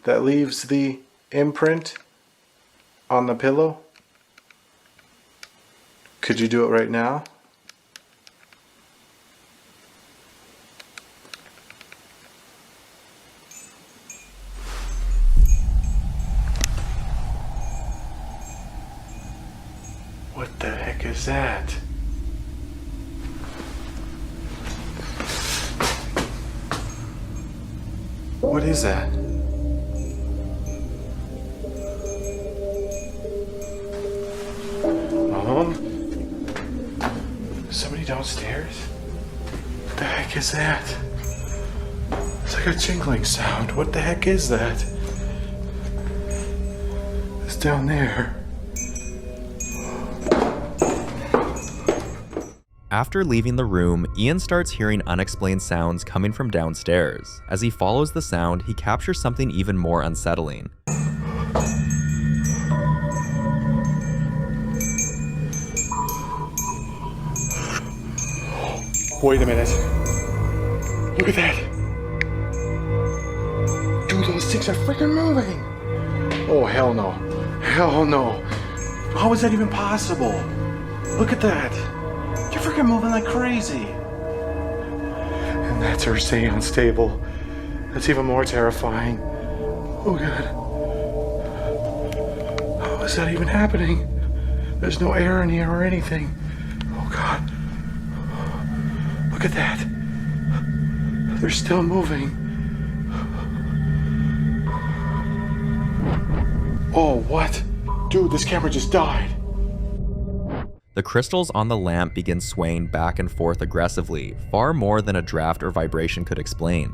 that leaves the imprint on the pillow? Could you do it right now? What the heck is that? What is that? Mom? Somebody downstairs? What the heck is that? It's like a jingling sound. What the heck is that? It's down there. After leaving the room, Ian starts hearing unexplained sounds coming from downstairs. As he follows the sound, he captures something even more unsettling. Wait a minute. Look at that. Dude, those things are freaking moving. Oh, hell no. Hell no. How is that even possible? Look at that. You're freaking moving like crazy. And that's her seance table. That's even more terrifying. Oh god. How is that even happening? There's no air in here or anything. Oh god. Look at that. They're still moving. Oh, what? Dude, this camera just died. The crystals on the lamp begin swaying back and forth aggressively, far more than a draft or vibration could explain.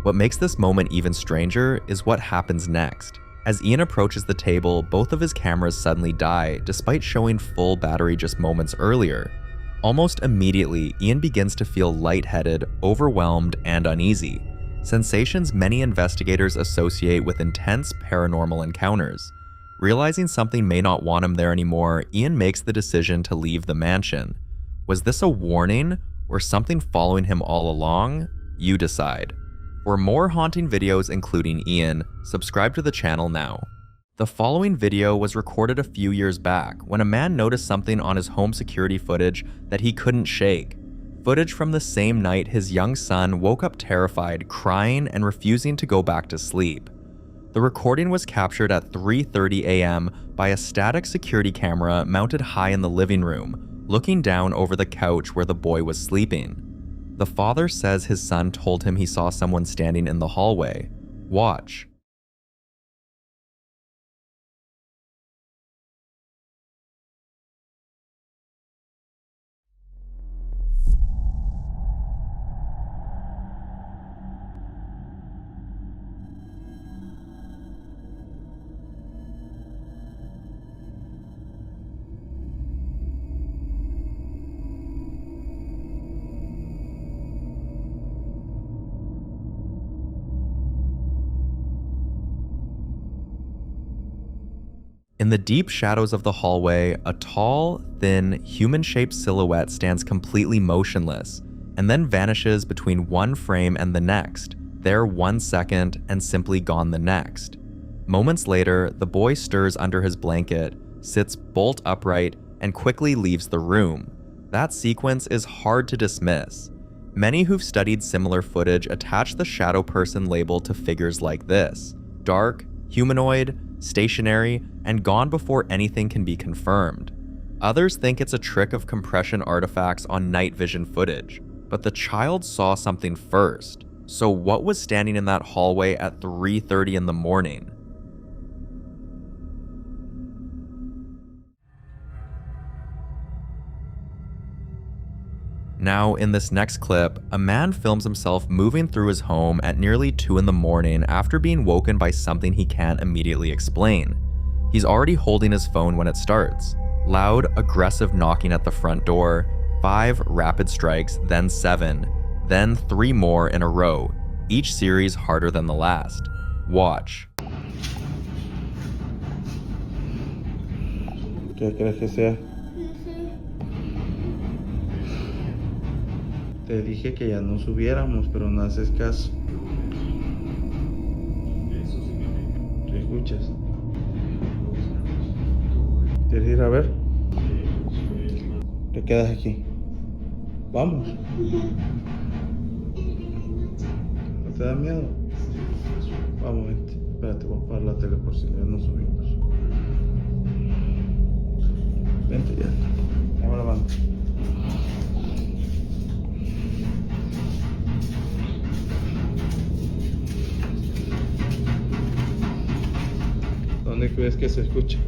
What makes this moment even stranger is what happens next. As Ian approaches the table, both of his cameras suddenly die, despite showing full battery just moments earlier. Almost immediately, Ian begins to feel lightheaded, overwhelmed, and uneasy, sensations many investigators associate with intense paranormal encounters. Realizing something may not want him there anymore, Ian makes the decision to leave the mansion. Was this a warning, or something following him all along? You decide. For more haunting videos including Ian, subscribe to the channel now. The following video was recorded a few years back when a man noticed something on his home security footage that he couldn't shake. Footage from the same night his young son woke up terrified, crying and refusing to go back to sleep. The recording was captured at 3:30 a.m. by a static security camera mounted high in the living room, looking down over the couch where the boy was sleeping. The father says his son told him he saw someone standing in the hallway. Watch. In the deep shadows of the hallway, a tall, thin, human-shaped silhouette stands completely motionless, and then vanishes between one frame and the next, there 1 second and simply gone the next. Moments later, the boy stirs under his blanket, sits bolt upright, and quickly leaves the room. That sequence is hard to dismiss. Many who've studied similar footage attach the shadow person label to figures like this: dark, humanoid, stationary, and gone before anything can be confirmed. Others think it's a trick of compression artifacts on night vision footage, but the child saw something first. So what was standing in that hallway at 3:30 in the morning? Now, in this next clip, a man films himself moving through his home at nearly 2 in the morning after being woken by something he can't immediately explain. He's already holding his phone when it starts. Loud, aggressive knocking at the front door, 5 rapid strikes, then 7, then 3 more in a row, each series harder than the last. Watch. ¿Qué crees que sea? Te dije que ya no subiéramos, pero no haces caso. ¿Qué escuchas? ¿Quieres ir a ver? Te quedas aquí. Vamos. ¿No te da miedo? Vamos, vente. Espérate, voy a apagar la tele por si ya no subimos. Vente ya. Dame la mano. ¿Dónde crees que se escucha?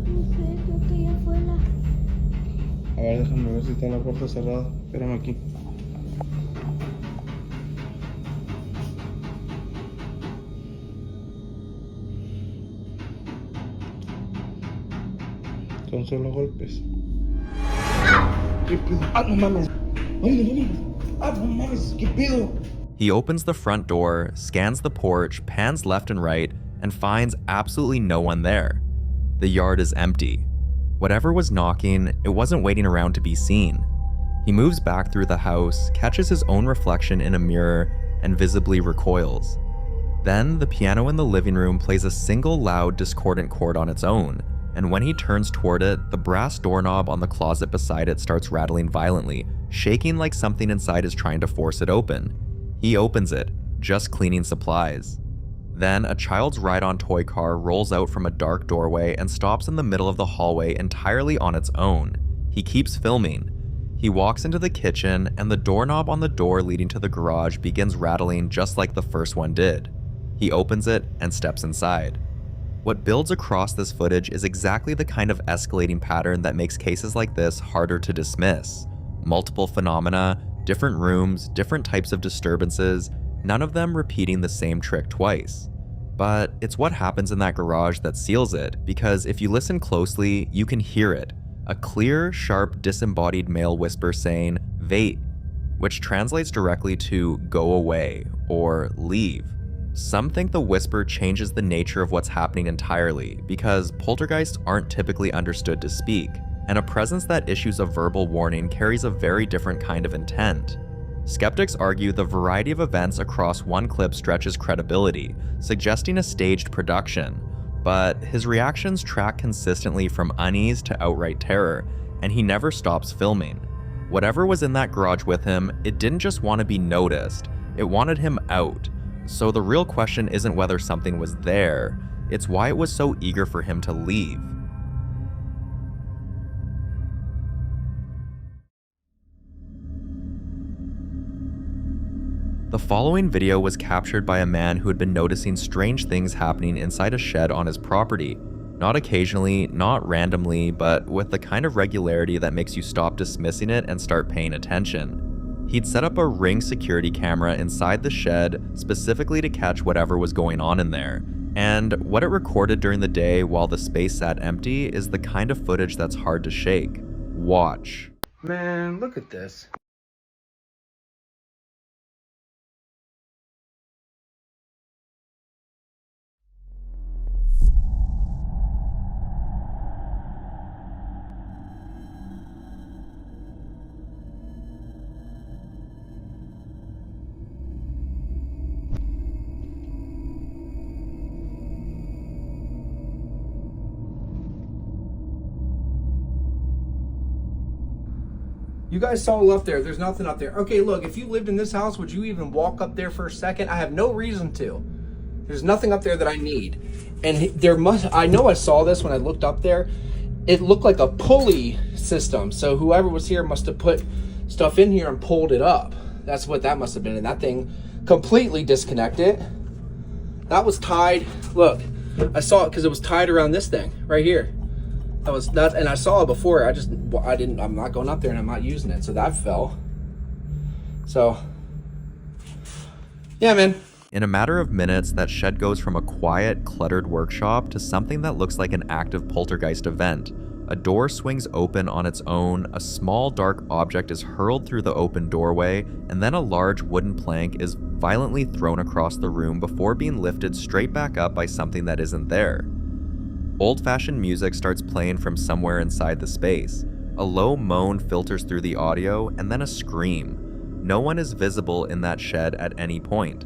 No sé, creo que allá afuera. A ver, déjame ver si está la puerta cerrada. Espérame aquí. Son solo golpes. ¿Qué pedo? ¡Ah, no mames! ¡Ay, no! ¡Ah, no mames! ¿Qué pedo? He opens the front door, scans the porch, pans left and right, and finds absolutely no one there. The yard is empty. Whatever was knocking, it wasn't waiting around to be seen. He moves back through the house, catches his own reflection in a mirror, and visibly recoils. Then, the piano in the living room plays a single loud, discordant chord on its own, and when he turns toward it, the brass doorknob on the closet beside it starts rattling violently, shaking like something inside is trying to force it open. He opens it, just cleaning supplies. Then, a child's ride-on toy car rolls out from a dark doorway and stops in the middle of the hallway entirely on its own. He keeps filming. He walks into the kitchen, and the doorknob on the door leading to the garage begins rattling just like the first one did. He opens it and steps inside. What builds across this footage is exactly the kind of escalating pattern that makes cases like this harder to dismiss. Multiple phenomena, different rooms, different types of disturbances, none of them repeating the same trick twice. But it's what happens in that garage that seals it, because if you listen closely, you can hear it. A clear, sharp, disembodied male whisper saying, "Vait," which translates directly to "go away" or "leave." Some think the whisper changes the nature of what's happening entirely, because poltergeists aren't typically understood to speak, and a presence that issues a verbal warning carries a very different kind of intent. Skeptics argue the variety of events across one clip stretches credibility, suggesting a staged production, but his reactions track consistently from unease to outright terror, and he never stops filming. Whatever was in that garage with him, it didn't just want to be noticed, it wanted him out. So the real question isn't whether something was there, it's why it was so eager for him to leave. The following video was captured by a man who had been noticing strange things happening inside a shed on his property. Not occasionally, not randomly, but with the kind of regularity that makes you stop dismissing it and start paying attention. He'd set up a Ring security camera inside the shed specifically to catch whatever was going on in there. And what it recorded during the day while the space sat empty is the kind of footage that's hard to shake. Watch. Man, look at this. You guys saw up there. There's nothing up there. Okay, look, if you lived in this house, would you even walk up there for a second? I have no reason to. There's nothing up there that I need. And there must, I know I saw this when I looked up there. It looked like a pulley system. So whoever was here must have put stuff in here and pulled it up. That's what that must have been. And that thing completely disconnected. That was tied. Look, I saw it because it was tied around this thing right here. That was nuts, and I saw it before. I'm not going up there and I'm not using it, so that fell. So, yeah, man. In a matter of minutes, that shed goes from a quiet, cluttered workshop to something that looks like an active poltergeist event. A door swings open on its own, a small dark object is hurled through the open doorway, and then a large wooden plank is violently thrown across the room before being lifted straight back up by something that isn't there. Old-fashioned music starts playing from somewhere inside the space. A low moan filters through the audio, and then a scream. No one is visible in that shed at any point.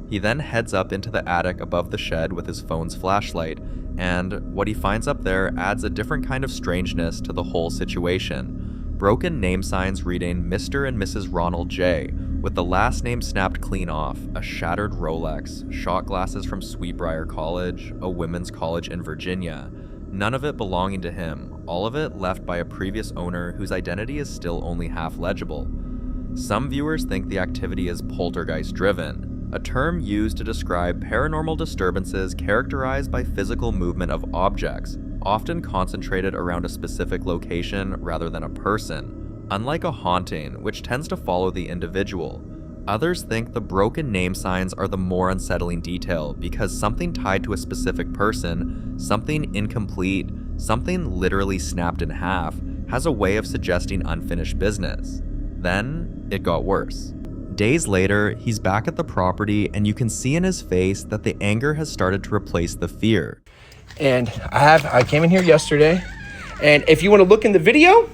He then heads up into the attic above the shed with his phone's flashlight, and what he finds up there adds a different kind of strangeness to the whole situation. Broken name signs reading Mr. and Mrs. Ronald J., with the last name snapped clean off, a shattered Rolex, shot glasses from Sweetbriar College, a women's college in Virginia. None of it belonging to him, all of it left by a previous owner whose identity is still only half legible. Some viewers think the activity is poltergeist-driven, a term used to describe paranormal disturbances characterized by physical movement of objects, often concentrated around a specific location rather than a person. Unlike a haunting, which tends to follow the individual, others think the broken name signs are the more unsettling detail because something tied to a specific person, something incomplete, something literally snapped in half, has a way of suggesting unfinished business. Then, it got worse. Days later, he's back at the property and you can see in his face that the anger has started to replace the fear. And I came in here yesterday, and if you want to look in the video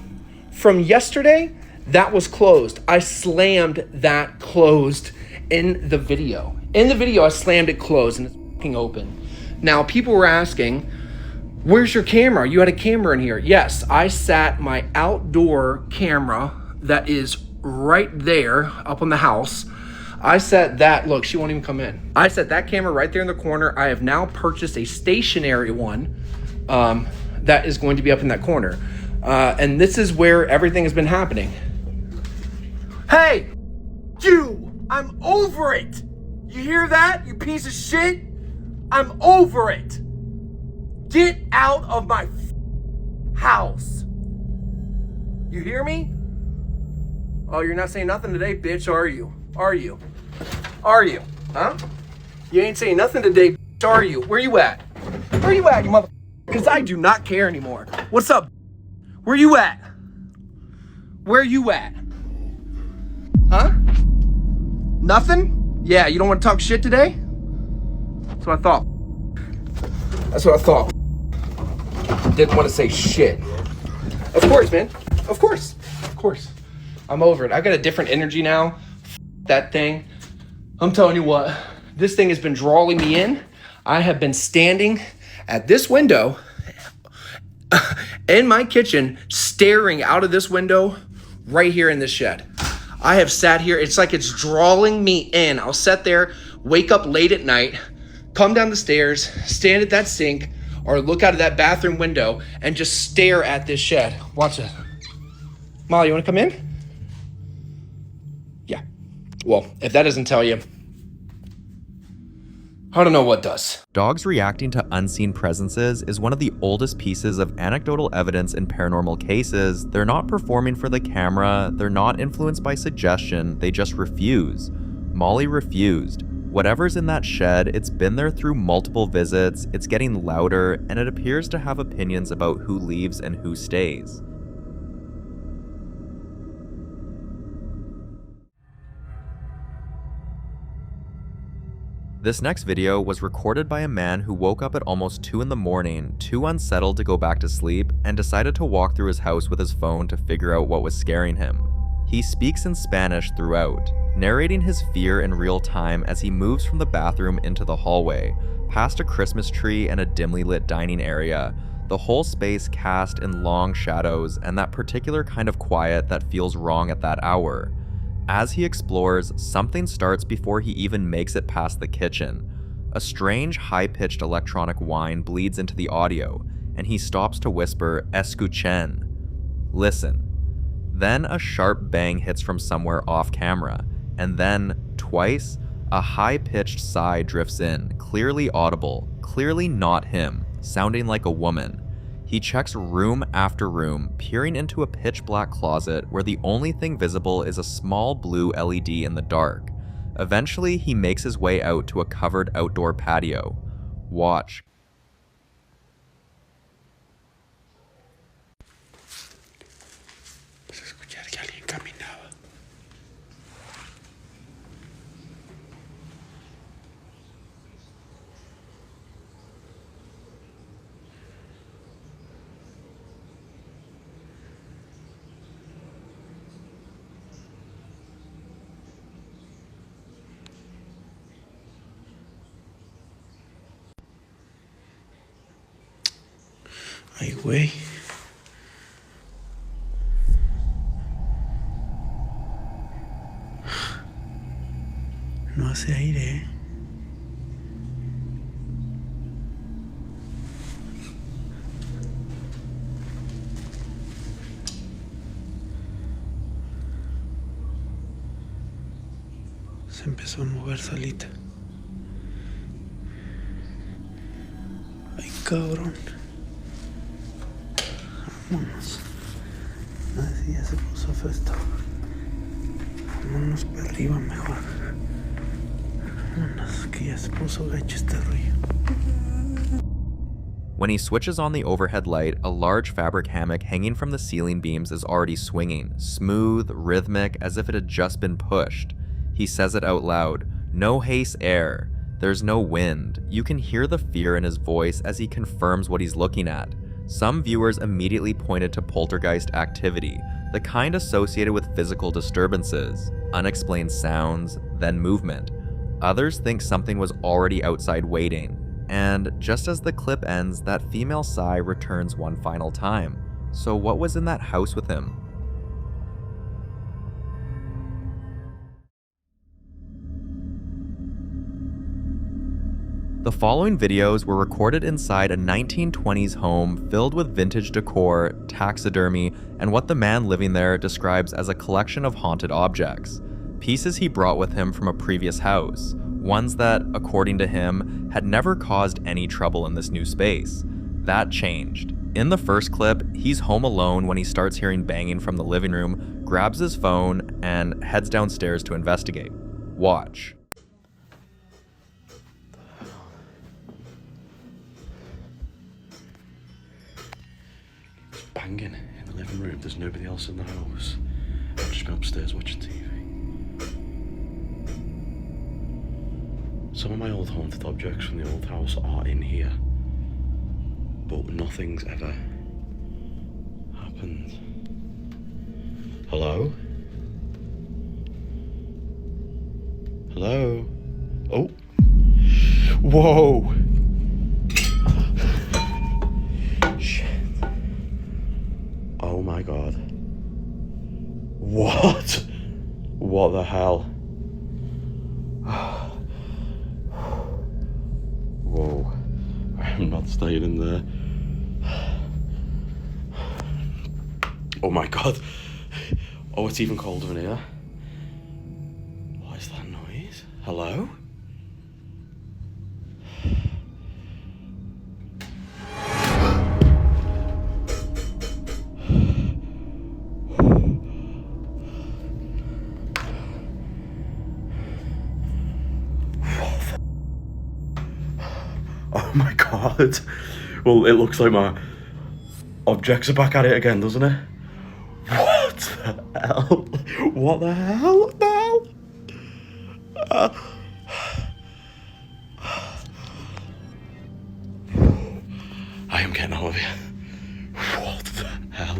from yesterday, that was closed. I slammed that closed in the video. In the video, I slammed it closed and it's fucking open. Now, people were asking, where's your camera? You had a camera in here. Yes, I sat my outdoor camera that is right there up on the house. I set that, look, she won't even come in. I set that camera right there in the corner. I have now purchased a stationary one that is going to be up in that corner. And this is where everything has been happening. Hey, you, I'm over it. You hear that, you piece of shit? I'm over it. Get out of my house. You hear me? Oh, you're not saying nothing today, bitch, are you? Are you? Are you? Huh? You ain't saying nothing today, bitch, are you? Where you at? Where you at, you mother? Because I do not care anymore. What's up? Where you at? Where you at? Huh? Nothing? Yeah, you don't want to talk shit today? That's what I thought. That's what I thought. Didn't want to say shit. Of course, man. Of course. Of course. I'm over it. I got a different energy now. That thing. I'm telling you what. This thing has been drawing me in. I have been standing at this window in my kitchen, staring out of this window right here in this shed. I have sat here. It's like it's drawing me in. I'll sit there wake up late at night, come down the stairs, stand at that sink, or look out of that bathroom window and just stare at this shed. Watch it. Molly, you want to come in? Yeah. Well, if that doesn't tell you, I don't know what does. Dogs reacting to unseen presences is one of the oldest pieces of anecdotal evidence in paranormal cases. They're not performing for the camera, they're not influenced by suggestion, they just refuse. Molly refused. Whatever's in that shed, it's been there through multiple visits, it's getting louder, and it appears to have opinions about who leaves and who stays. This next video was recorded by a man who woke up at almost 2 in the morning, too unsettled to go back to sleep, and decided to walk through his house with his phone to figure out what was scaring him. He speaks in Spanish throughout, narrating his fear in real time as he moves from the bathroom into the hallway, past a Christmas tree and a dimly lit dining area, the whole space cast in long shadows and that particular kind of quiet that feels wrong at that hour. As he explores, something starts before he even makes it past the kitchen. A strange, high-pitched electronic whine bleeds into the audio, and he stops to whisper, "Escuchen." Listen. Then a sharp bang hits from somewhere off camera, and then, twice, a high-pitched sigh drifts in, clearly audible, clearly not him, sounding like a woman. He checks room after room, peering into a pitch-black closet where the only thing visible is a small blue LED in the dark. Eventually, he makes his way out to a covered outdoor patio. Watch. Ay, güey. No hace aire, ¿eh? Se empezó a mover solita. Ay, cabrón. Vámonos. Así ya se puso feo esto. Vámonos para arriba mejor. Vámonos, que ya se puso gacho este rollo. When he switches on the overhead light, a large fabric hammock hanging from the ceiling beams is already swinging, smooth, rhythmic, as if it had just been pushed. He says it out loud. No haze air. There's no wind. You can hear the fear in his voice as he confirms what he's looking at. Some viewers immediately pointed to poltergeist activity, the kind associated with physical disturbances, unexplained sounds, then movement. Others think something was already outside waiting, and just as the clip ends, that female sigh returns one final time. So what was in that house with him? The following videos were recorded inside a 1920s home filled with vintage decor, taxidermy, and what the man living there describes as a collection of haunted objects. Pieces he brought with him from a previous house, ones that, according to him, had never caused any trouble in this new space. That changed. In the first clip, he's home alone when he starts hearing banging from the living room, grabs his phone, and heads downstairs to investigate. Watch. Banging in the living room. There's nobody else in the house. I've just been upstairs watching TV. Some of my old haunted objects from the old house are in here, but nothing's ever happened. Hello? Hello? Oh. Whoa! Shit. Oh my god. What? What the hell? I'm not staying in there. Oh my god. Oh, it's even colder in here. What is that noise? Hello? Oh my god. Well, it looks like my objects are back at it again, doesn't it? What the hell? What the hell? What the hell? I am getting out of here. What the hell?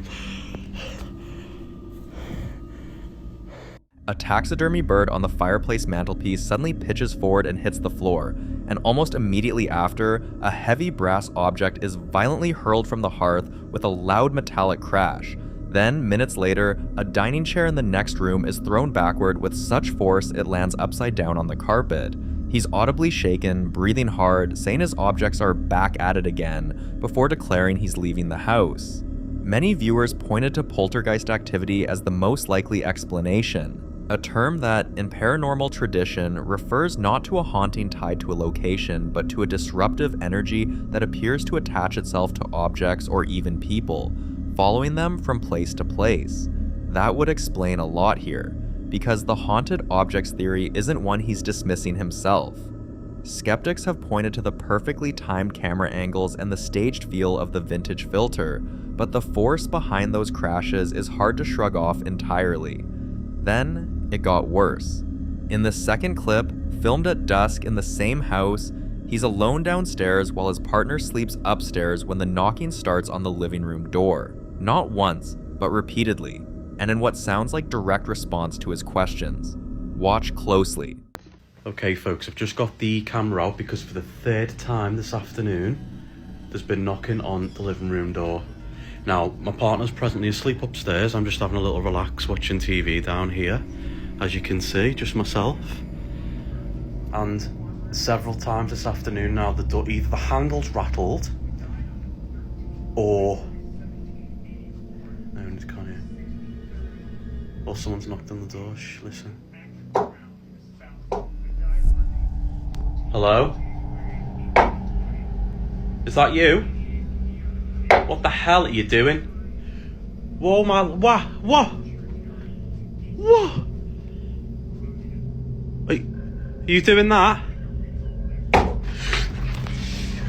A taxidermy bird on the fireplace mantelpiece suddenly pitches forward and hits the floor, and almost immediately after, a heavy brass object is violently hurled from the hearth with a loud metallic crash. Then, minutes later, a dining chair in the next room is thrown backward with such force it lands upside down on the carpet. He's audibly shaken, breathing hard, saying his objects are back at it again, before declaring he's leaving the house. Many viewers pointed to poltergeist activity as the most likely explanation, a term that, in paranormal tradition, refers not to a haunting tied to a location, but to a disruptive energy that appears to attach itself to objects or even people, following them from place to place. That would explain a lot here, because the haunted objects theory isn't one he's dismissing himself. Skeptics have pointed to the perfectly timed camera angles and the staged feel of the vintage filter, but the force behind those crashes is hard to shrug off entirely. Then, it got worse. In the second clip, filmed at dusk in the same house, he's alone downstairs while his partner sleeps upstairs when the knocking starts on the living room door. Not once, but repeatedly, and in what sounds like direct response to his questions. Watch closely. Okay folks, I've just got the camera out because for the third time this afternoon, there's been knocking on the living room door. Now, my partner's presently asleep upstairs. I'm just having a little relax watching TV down here. As you can see, just myself. And several times this afternoon now, the door, either the handle's rattled or... no, it's can't hear. Or someone's knocked on the door. Shh, listen. Hello? Is that you? What the hell are you doing? Whoa, my... What? Are you doing that?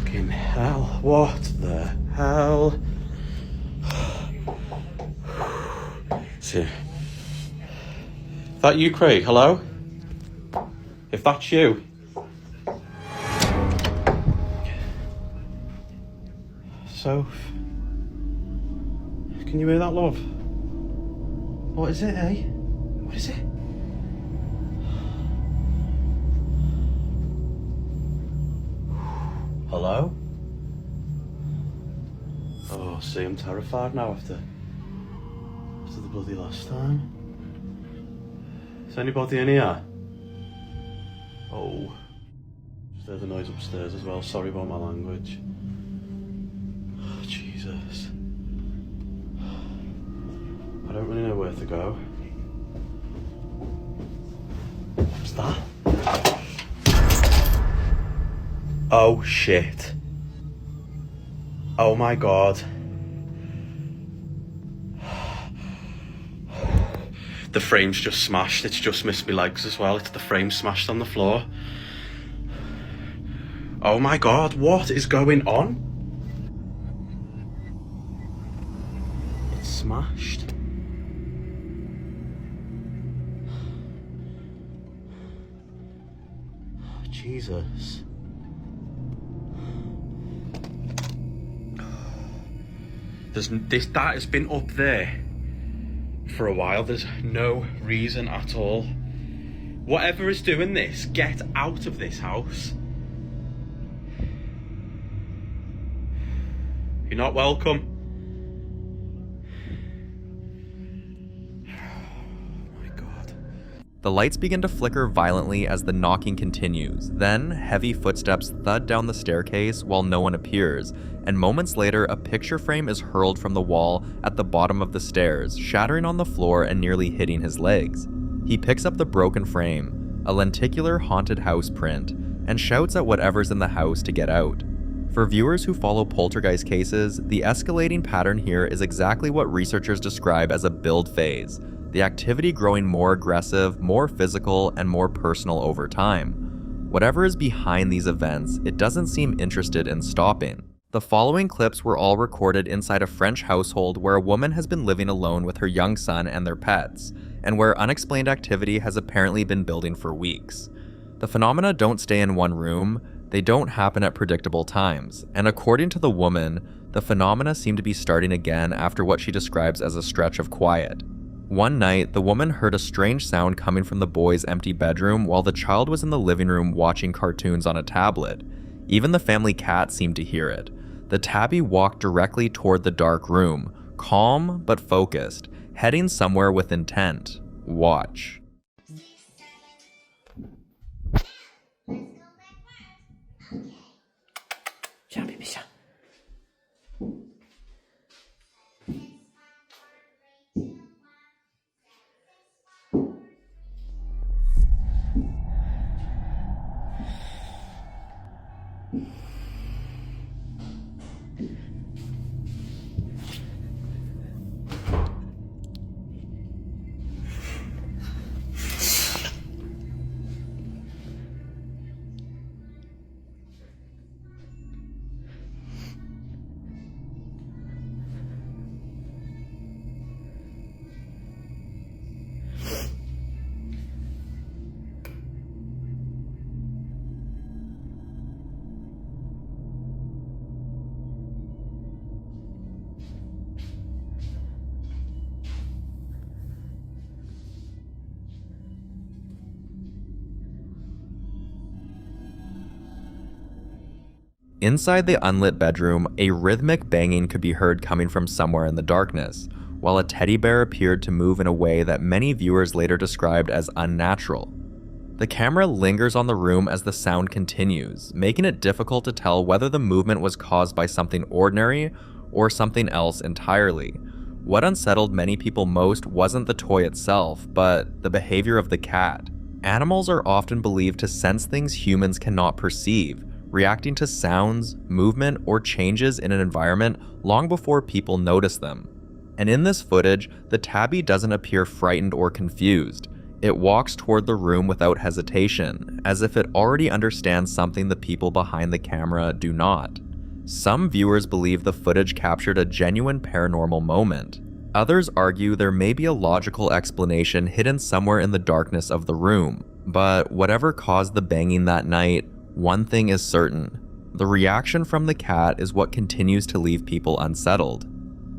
Fucking hell. What the hell? See. Is that you, Craig? Hello? If that's you... So... Can you hear that, love? What is it, eh? What is it? Hello? Oh, see, I'm terrified now after the bloody last time. Is anybody in here? Oh. Just heard the noise upstairs as well. Sorry about my language. Oh, Jesus. I don't really know where to go. What's that? Oh shit. Oh my god. The frame's just smashed. It's just missed me legs as well. It's the frame smashed on the floor. Oh my god, what is going on? It's smashed. Jesus. That has been up there for a while. There's no reason at all. Whatever is doing this, get out of this house. You're not welcome. The lights begin to flicker violently as the knocking continues. Then, heavy footsteps thud down the staircase while no one appears, and moments later, a picture frame is hurled from the wall at the bottom of the stairs, shattering on the floor and nearly hitting his legs. He picks up the broken frame, a lenticular haunted house print, and shouts at whatever's in the house to get out. For viewers who follow poltergeist cases, the escalating pattern here is exactly what researchers describe as a build phase, the activity growing more aggressive, more physical, and more personal over time. Whatever is behind these events, it doesn't seem interested in stopping. The following clips were all recorded inside a French household where a woman has been living alone with her young son and their pets, and where unexplained activity has apparently been building for weeks. The phenomena don't stay in one room, they don't happen at predictable times, and according to the woman, the phenomena seem to be starting again after what she describes as a stretch of quiet. One night, the woman heard a strange sound coming from the boy's empty bedroom while the child was in the living room watching cartoons on a tablet. Even the family cat seemed to hear it. The tabby walked directly toward the dark room, calm but focused, heading somewhere with intent. Watch. Inside the unlit bedroom, a rhythmic banging could be heard coming from somewhere in the darkness, while a teddy bear appeared to move in a way that many viewers later described as unnatural. The camera lingers on the room as the sound continues, making it difficult to tell whether the movement was caused by something ordinary or something else entirely. What unsettled many people most wasn't the toy itself, but the behavior of the cat. Animals are often believed to sense things humans cannot perceive, reacting to sounds, movement, or changes in an environment long before people notice them. And in this footage, the tabby doesn't appear frightened or confused. It walks toward the room without hesitation, as if it already understands something the people behind the camera do not. Some viewers believe the footage captured a genuine paranormal moment. Others argue there may be a logical explanation hidden somewhere in the darkness of the room. But whatever caused the banging that night, one thing is certain. The reaction from the cat is what continues to leave people unsettled.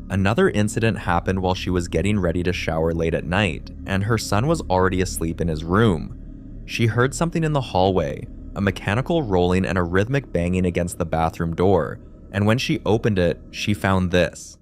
Another incident happened while she was getting ready to shower late at night, and her son was already asleep in his room. She heard something in the hallway, a mechanical rolling and a rhythmic banging against the bathroom door, and when she opened it, she found this.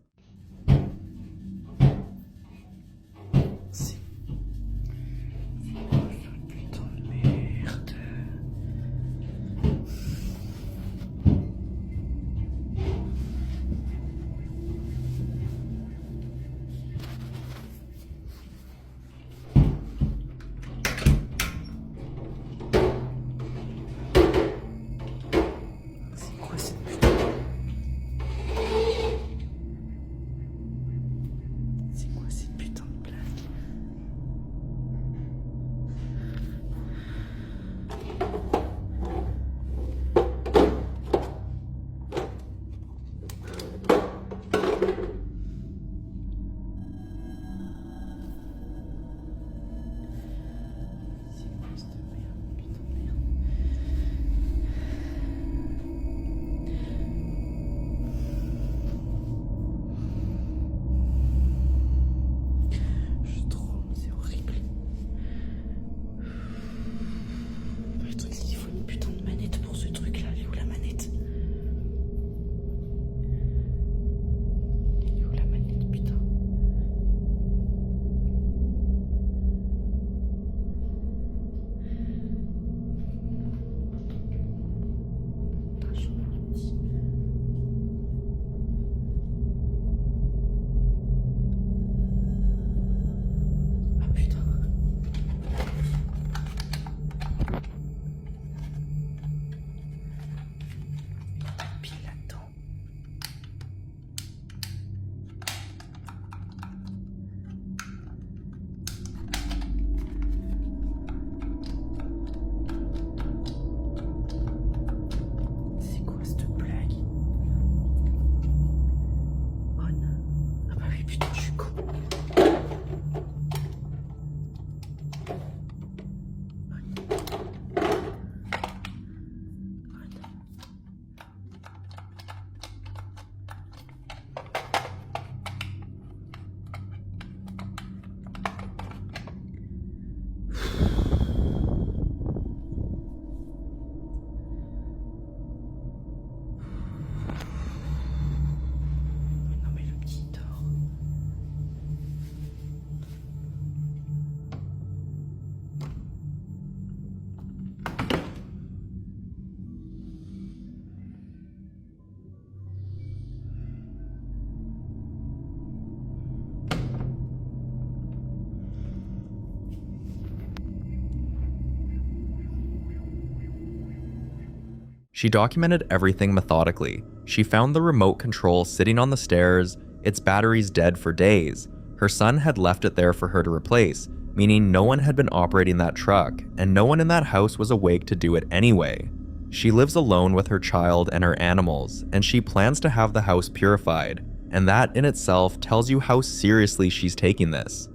She documented everything methodically. She found the remote control sitting on the stairs, its batteries dead for days. Her son had left it there for her to replace, meaning no one had been operating that truck, and no one in that house was awake to do it anyway. She lives alone with her child and her animals, and she plans to have the house purified, and that in itself tells you how seriously she's taking this.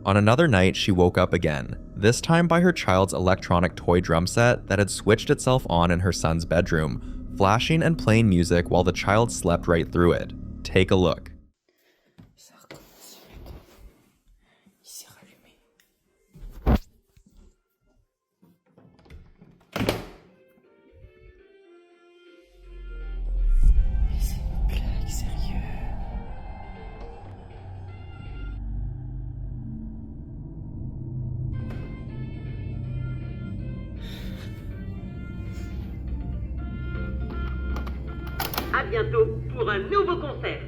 On another night, she woke up again, this time by her child's electronic toy drum set that had switched itself on in her son's bedroom, flashing and playing music while the child slept right through it. Take a look. À bientôt pour un nouveau concert.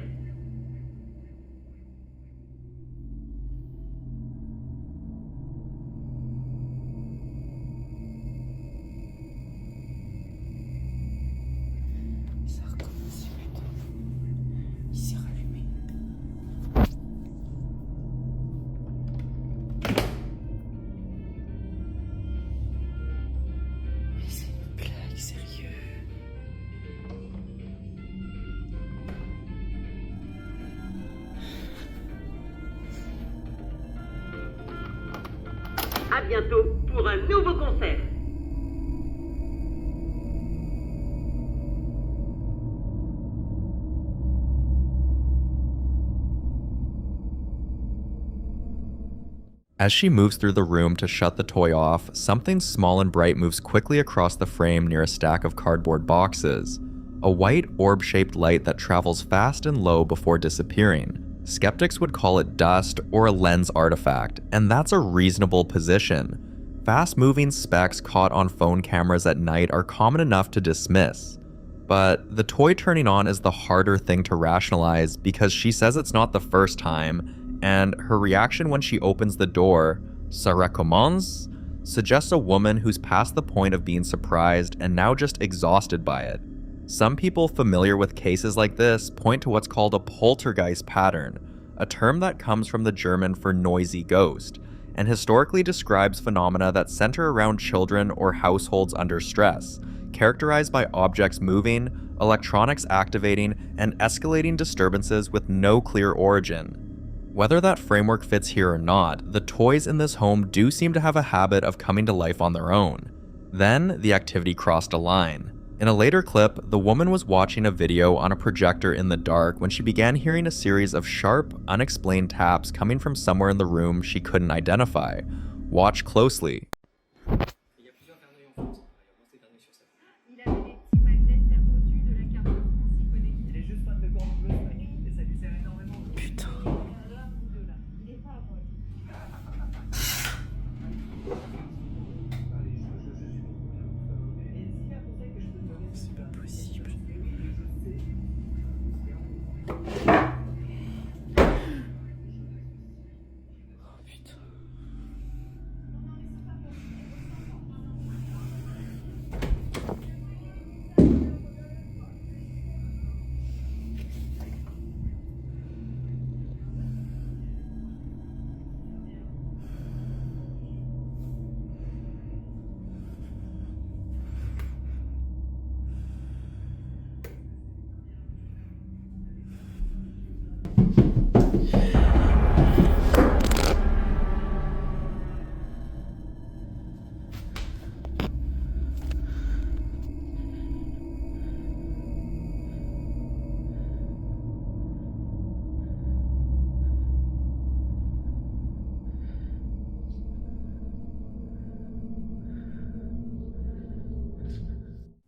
À bientôt pour un nouveau concert. As she moves through the room to shut the toy off, something small and bright moves quickly across the frame near a stack of cardboard boxes. A white orb-shaped light that travels fast and low before disappearing. Skeptics would call it dust or a lens artifact, and that's a reasonable position. Fast-moving specks caught on phone cameras at night are common enough to dismiss. But the toy turning on is the harder thing to rationalize because she says it's not the first time, and her reaction when she opens the door, "Ça recommence?" suggests a woman who's past the point of being surprised and now just exhausted by it. Some people familiar with cases like this point to what's called a poltergeist pattern, a term that comes from the German for noisy ghost, and historically describes phenomena that center around children or households under stress, characterized by objects moving, electronics activating, and escalating disturbances with no clear origin. Whether that framework fits here or not, the toys in this home do seem to have a habit of coming to life on their own. Then, the activity crossed a line. In a later clip, the woman was watching a video on a projector in the dark when she began hearing a series of sharp, unexplained taps coming from somewhere in the room she couldn't identify. Watch closely.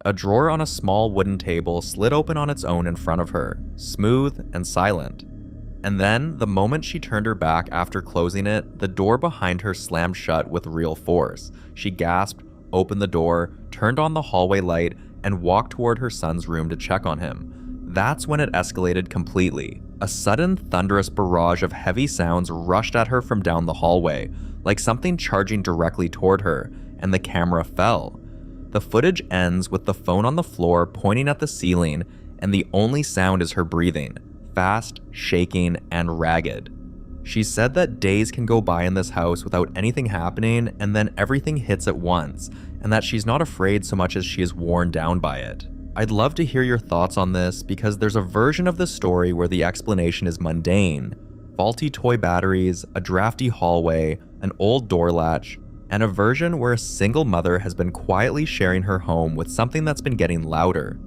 A drawer on a small wooden table slid open on its own in front of her, smooth and silent. And then, the moment she turned her back after closing it, the door behind her slammed shut with real force. She gasped, opened the door, turned on the hallway light, and walked toward her son's room to check on him. That's when it escalated completely. A sudden, thunderous barrage of heavy sounds rushed at her from down the hallway, like something charging directly toward her, and the camera fell. The footage ends with the phone on the floor pointing at the ceiling, and the only sound is her breathing, fast, shaking, and ragged. She said that days can go by in this house without anything happening, and then everything hits at once, and that she's not afraid so much as she is worn down by it. I'd love to hear your thoughts on this because there's a version of the story where the explanation is mundane. Faulty toy batteries, a drafty hallway, an old door latch, and a version where a single mother has been quietly sharing her home with something that's been getting louder.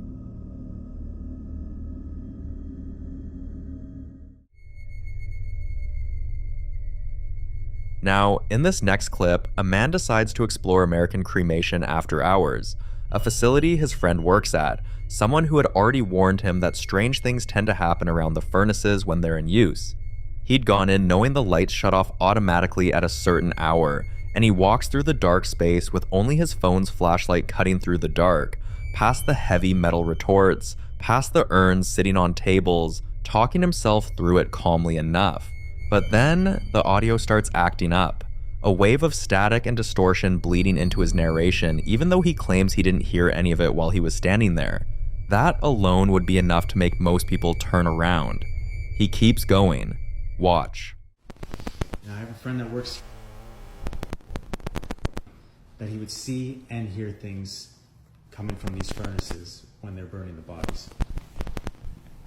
Now, in this next clip, a man decides to explore American cremation after hours, a facility his friend works at, someone who had already warned him that strange things tend to happen around the furnaces when they're in use. He'd gone in knowing the lights shut off automatically at a certain hour, and he walks through the dark space with only his phone's flashlight cutting through the dark, past the heavy metal retorts, past the urns sitting on tables, talking himself through it calmly enough. But then, the audio starts acting up. A wave of static and distortion bleeding into his narration, even though he claims he didn't hear any of it while he was standing there. That alone would be enough to make most people turn around. He keeps going. Watch. I have a friend that works that he would see and hear things coming from these furnaces when they're burning the bodies.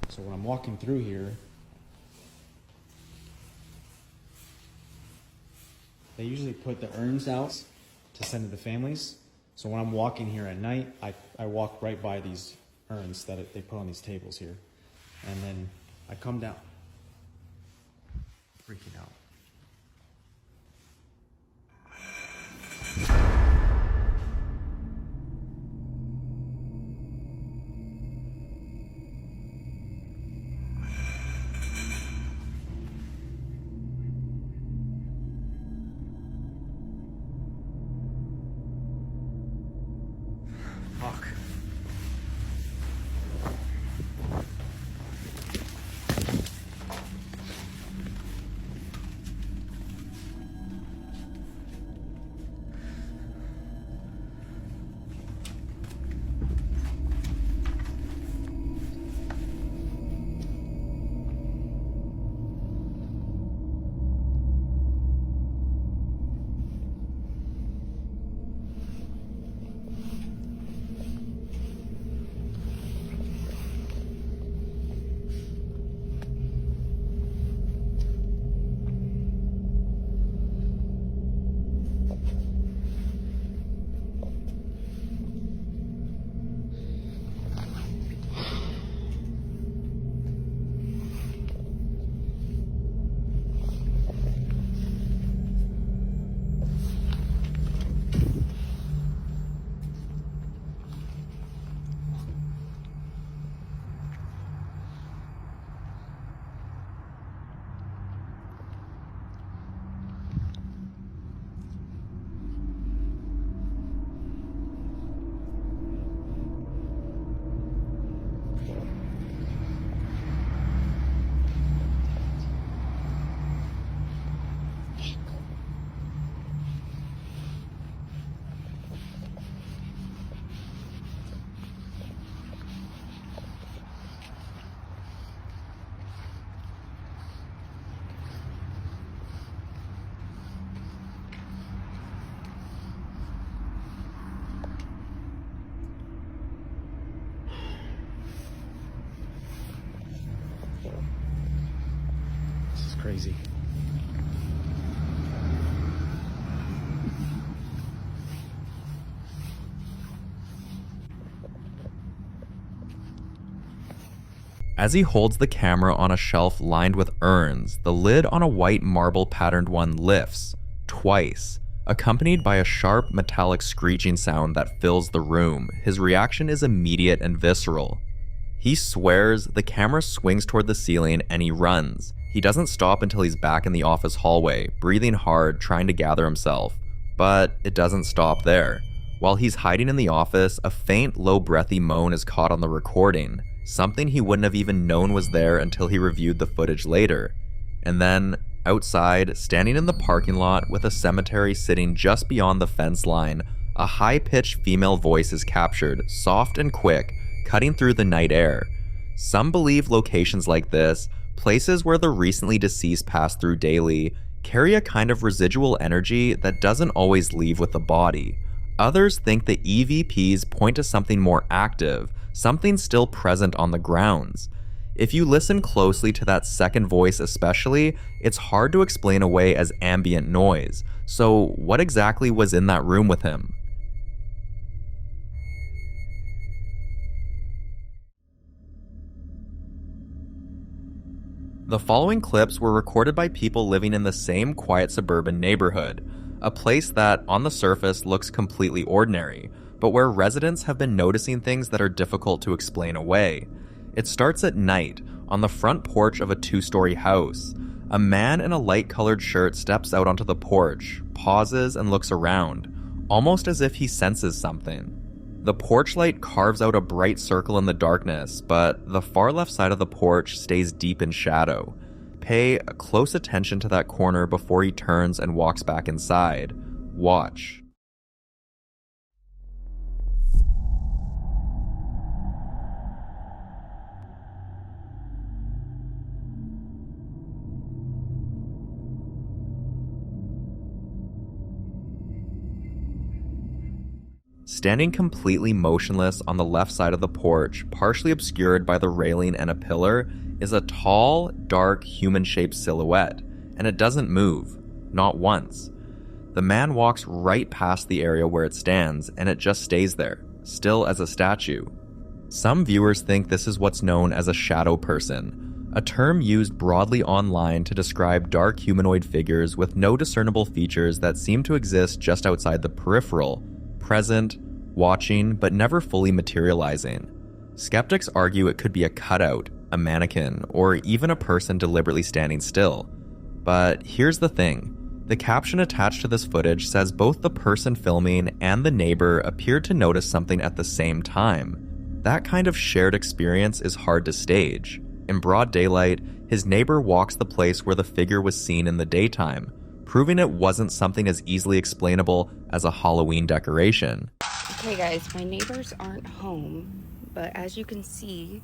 So when I'm walking through here, they usually put the urns out to send to the families. So when I'm walking here at night, I walk right by these urns that they put on these tables here. And then I come down, freaking out. Fuck. Crazy. As he holds the camera on a shelf lined with urns, the lid on a white marble patterned one lifts, twice, accompanied by a sharp metallic screeching sound that fills the room. His reaction is immediate and visceral. He swears, the camera swings toward the ceiling, and he runs. He doesn't stop until he's back in the office hallway, breathing hard, trying to gather himself. But it doesn't stop there. While he's hiding in the office, a faint, low breathy moan is caught on the recording, something he wouldn't have even known was there until he reviewed the footage later. And then, outside, standing in the parking lot with a cemetery sitting just beyond the fence line, a high-pitched female voice is captured, soft and quick, cutting through the night air. Some believe locations like this, places where the recently deceased pass through daily, carry a kind of residual energy that doesn't always leave with the body. Others think the EVPs point to something more active, something still present on the grounds. If you listen closely to that second voice especially, it's hard to explain away as ambient noise. So what exactly was in that room with him? The following clips were recorded by people living in the same quiet suburban neighborhood, a place that, on the surface, looks completely ordinary, but where residents have been noticing things that are difficult to explain away. It starts at night, on the front porch of a 2-story house. A man in a light-colored shirt steps out onto the porch, pauses, and looks around, almost as if he senses something. The porch light carves out a bright circle in the darkness, but the far left side of the porch stays deep in shadow. Pay close attention to that corner before he turns and walks back inside. Watch. Standing completely motionless on the left side of the porch, partially obscured by the railing and a pillar, is a tall, dark, human-shaped silhouette, and it doesn't move, not once. The man walks right past the area where it stands, and it just stays there, still as a statue. Some viewers think this is what's known as a shadow person, a term used broadly online to describe dark humanoid figures with no discernible features that seem to exist just outside the peripheral, present, watching, but never fully materializing. Skeptics argue it could be a cutout, a mannequin, or even a person deliberately standing still. But here's the thing. The caption attached to this footage says both the person filming and the neighbor appeared to notice something at the same time. That kind of shared experience is hard to stage. In broad daylight, his neighbor walks the place where the figure was seen in the daytime, proving it wasn't something as easily explainable as a Halloween decoration. Okay guys, my neighbors aren't home, but as you can see,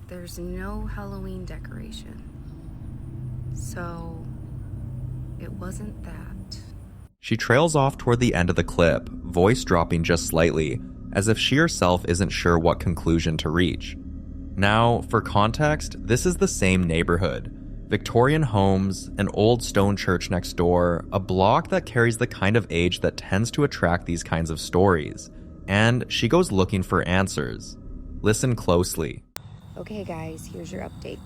there's no Halloween decoration. So, it wasn't that. She trails off toward the end of the clip, voice dropping just slightly, as if she herself isn't sure what conclusion to reach. Now, for context, this is the same neighborhood. Victorian homes, an old stone church next door, a block that carries the kind of age that tends to attract these kinds of stories. And she goes looking for answers. Listen closely. Okay guys, here's your update.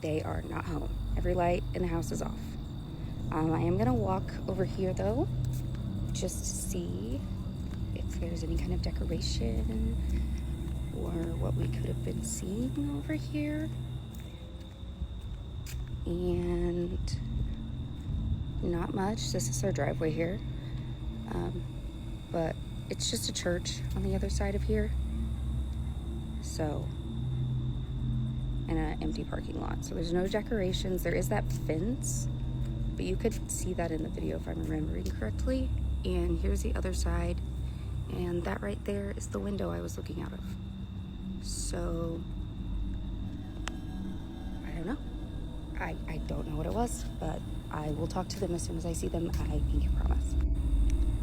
They are not home. Every light in the house is off. I am gonna walk over here though, just to see if there's any kind of decoration or what we could have been seeing over here. And not much. This is our driveway here, but it's just a church on the other side of here, so, and an empty parking lot, so there's no decorations. There is that fence, but you could see that in the video if I'm remembering correctly. And here's the other side, and that right there is the window I was looking out of. So I don't know. I don't know what it was, but I will talk to them as soon as I see them. I make a promise.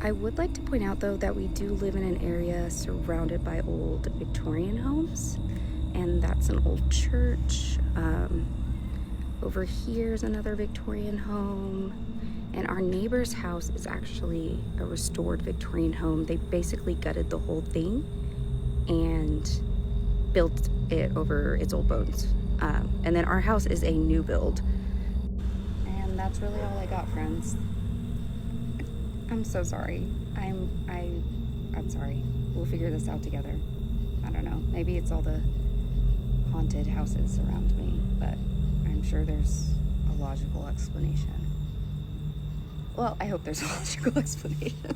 I would like to point out though that we do live in an area surrounded by old Victorian homes, and that's an old church. Over here is another Victorian home, and our neighbor's house is actually a restored Victorian home. They basically gutted the whole thing and built it over its old bones. And then our house is a new build. And that's really all I got, friends. I'm so sorry. I'm sorry. We'll figure this out together. I don't know. Maybe it's all the haunted houses around me, but I'm sure there's a logical explanation. Well, I hope there's a logical explanation.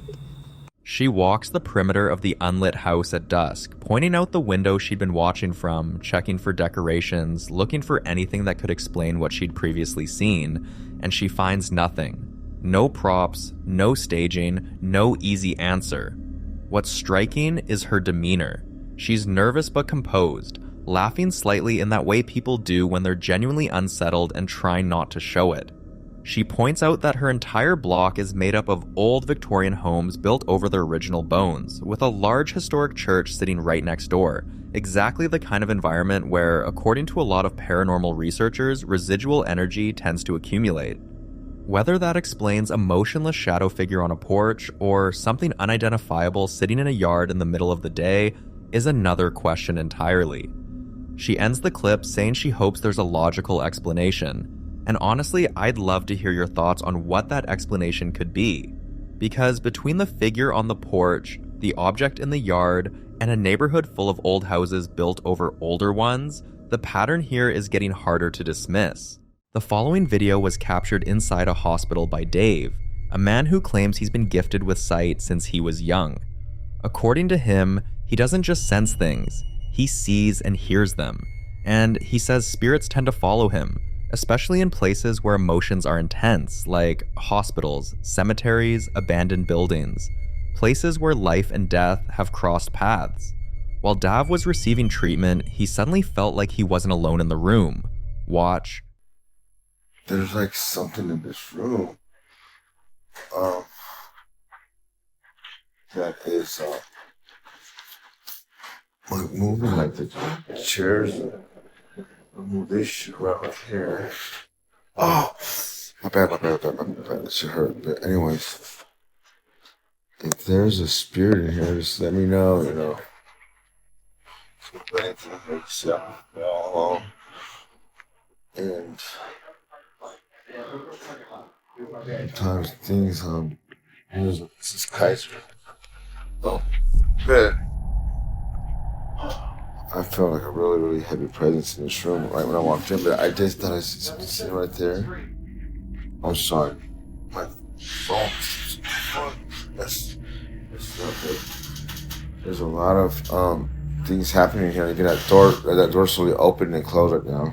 She walks the perimeter of the unlit house at dusk, pointing out the window she'd been watching from, checking for decorations, looking for anything that could explain what she'd previously seen, and she finds nothing. No props, no staging, no easy answer. What's striking is her demeanor. She's nervous but composed, laughing slightly in that way people do when they're genuinely unsettled and try not to show it. She points out that her entire block is made up of old Victorian homes built over their original bones, with a large historic church sitting right next door, exactly the kind of environment where, according to a lot of paranormal researchers, residual energy tends to accumulate. Whether that explains a motionless shadow figure on a porch or something unidentifiable sitting in a yard in the middle of the day is another question entirely. She ends the clip saying she hopes there's a logical explanation. And honestly, I'd love to hear your thoughts on what that explanation could be. Because between the figure on the porch, the object in the yard, and a neighborhood full of old houses built over older ones, the pattern here is getting harder to dismiss. The following video was captured inside a hospital by Dave, a man who claims he's been gifted with sight since he was young. According to him, he doesn't just sense things, he sees and hears them. And he says spirits tend to follow him, especially in places where emotions are intense, like hospitals, cemeteries, abandoned buildings, places where life and death have crossed paths. While Dav was receiving treatment, he suddenly felt like he wasn't alone in the room. Watch. There's like something in this room that is like moving, like the chairs. Move this shit right here. Oh, my bad. That should hurt. But anyways, if there's a spirit in here, just let me know, you know. And sometimes things, this is Kaiser. Oh, good. I felt like a really heavy presence in this room right when I walked in, but I just thought I see something sitting right there. I'm sorry. My phone. That's not good. There's a lot of things happening here. Again, that door slowly opened and closed right now.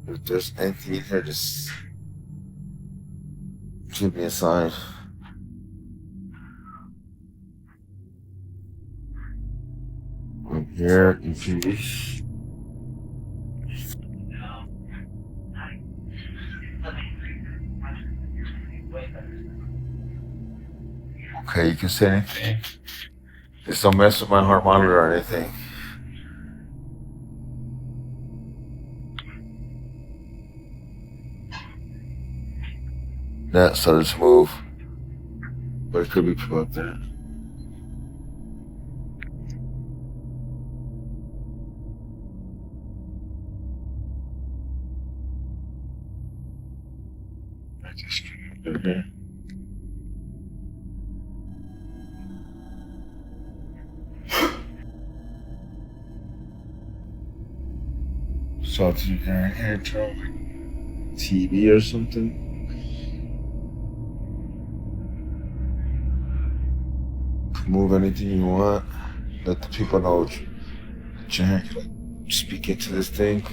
If there's anything in here, just give me a sign. I'm here in peace. Okay, you can say anything. Just don't mess with my heart monitor or anything. That started to move. But it could be people up there. Okay. Something you can hear, TV or something. Move anything you want. Let the people know that you're speak into this thing.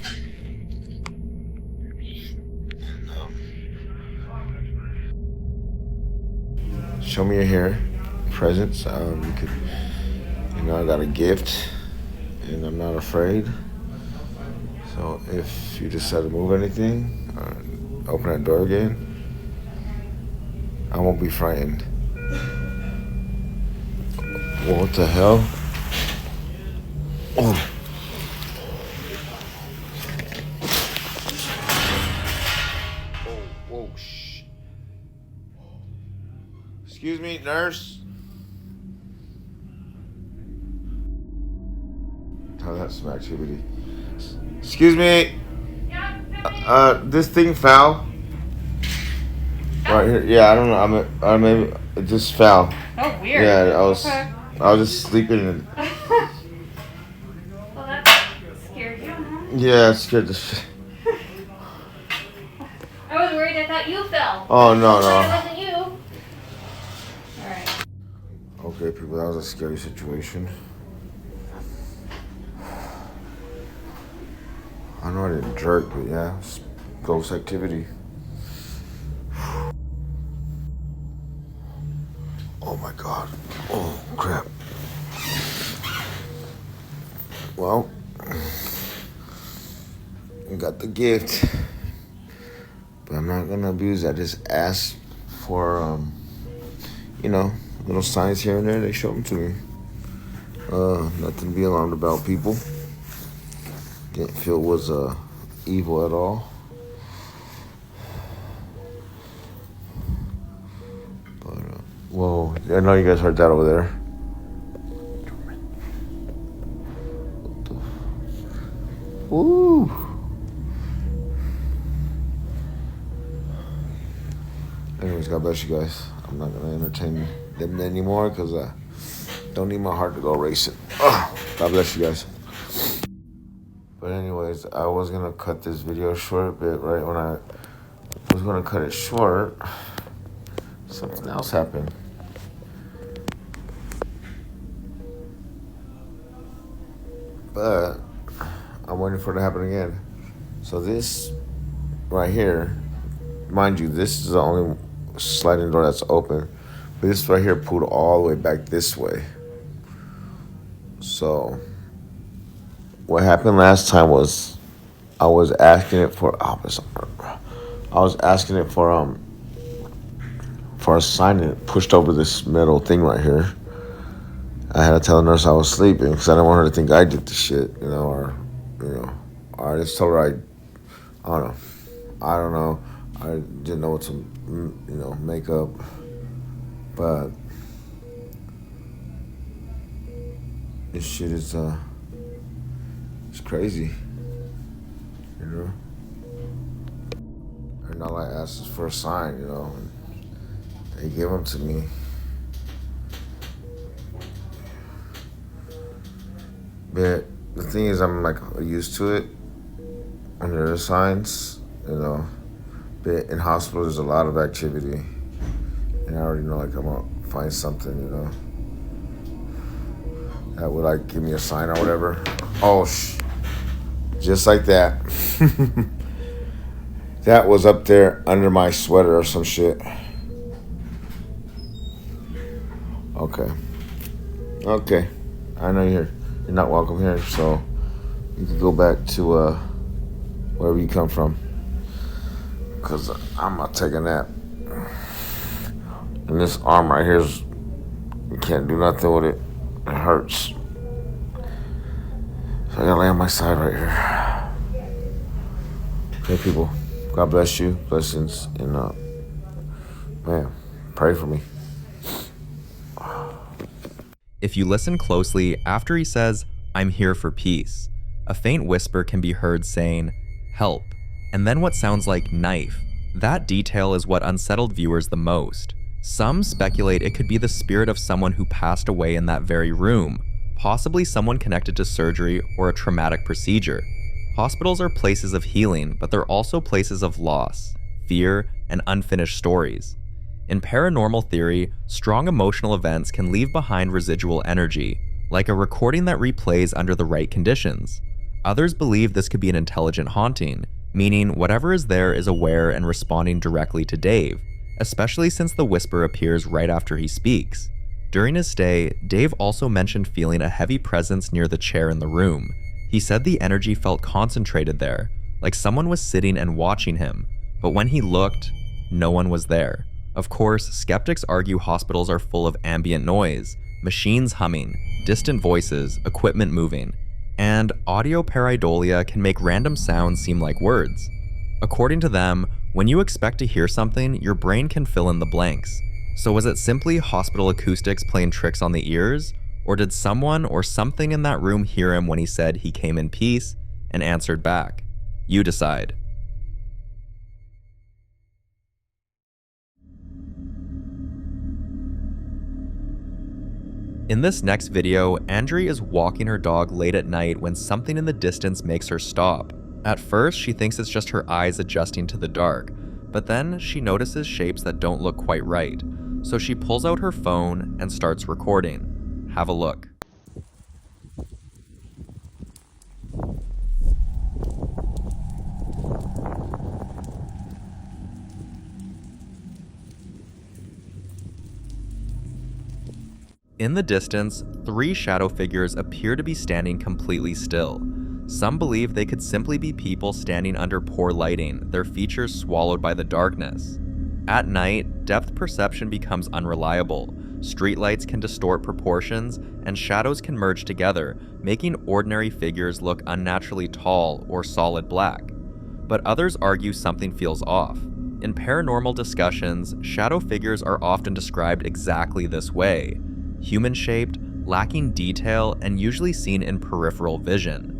Show me your hair, presents. You could, I got a gift, and I'm not afraid. So if you decide to move anything, open that door again, I won't be frightened. What the hell? Oh. Whoa, shh. Excuse me, nurse. Oh, that's some activity. Excuse me. This thing fell. Right here. Yeah, I don't know. I maybe it just fell. Oh, weird. Yeah, I was just sleeping. Well, that scared you, huh? Yeah, it scared the shit. I was worried. I thought you fell. Oh, no. It wasn't you. Alright. Okay, people, that was a scary situation. I know I didn't jerk, but yeah, it's ghost activity. Oh, crap. Well, I got the gift, but I'm not gonna abuse it. I just asked for, little signs here and there. They showed them to me. Nothing to be alarmed about, people. Didn't feel it was evil at all. But, whoa, I know you guys heard that over there. Woo! Anyways, God bless you guys. I'm not gonna entertain them anymore because I don't need my heart to go racing. God bless you guys. But anyways, I was gonna cut this video short, but right when I was gonna cut it short, something else happened. But I'm waiting for it to happen again. So this right here, mind you, this is the only sliding door that's open. But this right here pulled all the way back this way. So what happened last time was I was asking it for a sign, and it pushed over this metal thing right here. I had to tell the nurse I was sleeping because I didn't want her to think I did the shit, or I just told her I don't know. I didn't know what to, make up, but this shit is it's crazy, And all I asked is for a sign, and they gave them to me. But the thing is, I'm like used to it when there are signs, But in hospitals, there's a lot of activity, and I already know like I'm gonna find something, that would give me a sign or whatever. Oh, just like that. That was up there under my sweater or some shit. Okay. I know you're not welcome here, so you can go back to wherever you come from. Cause I'm gonna take a nap. And this arm right here you can't do nothing with it. It hurts. So I gotta lay on my side right here. Okay, people. God bless you. Blessings. And man, pray for me. If you listen closely, after he says, "I'm here for peace," a faint whisper can be heard saying, "Help," and then what sounds like "knife." That detail is what unsettled viewers the most. Some speculate it could be the spirit of someone who passed away in that very room, possibly someone connected to surgery or a traumatic procedure. Hospitals are places of healing, but they're also places of loss, fear, and unfinished stories. In paranormal theory, strong emotional events can leave behind residual energy, like a recording that replays under the right conditions. Others believe this could be an intelligent haunting, meaning whatever is there is aware and responding directly to Dave, especially since the whisper appears right after he speaks. During his stay, Dave also mentioned feeling a heavy presence near the chair in the room. He said the energy felt concentrated there, like someone was sitting and watching him, but when he looked, no one was there. Of course, skeptics argue hospitals are full of ambient noise, machines humming, distant voices, equipment moving, and audio pareidolia can make random sounds seem like words. According to them, when you expect to hear something, your brain can fill in the blanks. So was it simply hospital acoustics playing tricks on the ears? Or did someone or something in that room hear him when he said he came in peace and answered back? You decide. In this next video, Andrea is walking her dog late at night when something in the distance makes her stop. At first, she thinks it's just her eyes adjusting to the dark, but then she notices shapes that don't look quite right. So she pulls out her phone and starts recording. Have a look. In the distance, 3 shadow figures appear to be standing completely still. Some believe they could simply be people standing under poor lighting, their features swallowed by the darkness. At night, depth perception becomes unreliable. Streetlights can distort proportions, and shadows can merge together, making ordinary figures look unnaturally tall or solid black. But others argue something feels off. In paranormal discussions, shadow figures are often described exactly this way: human-shaped, lacking detail, and usually seen in peripheral vision.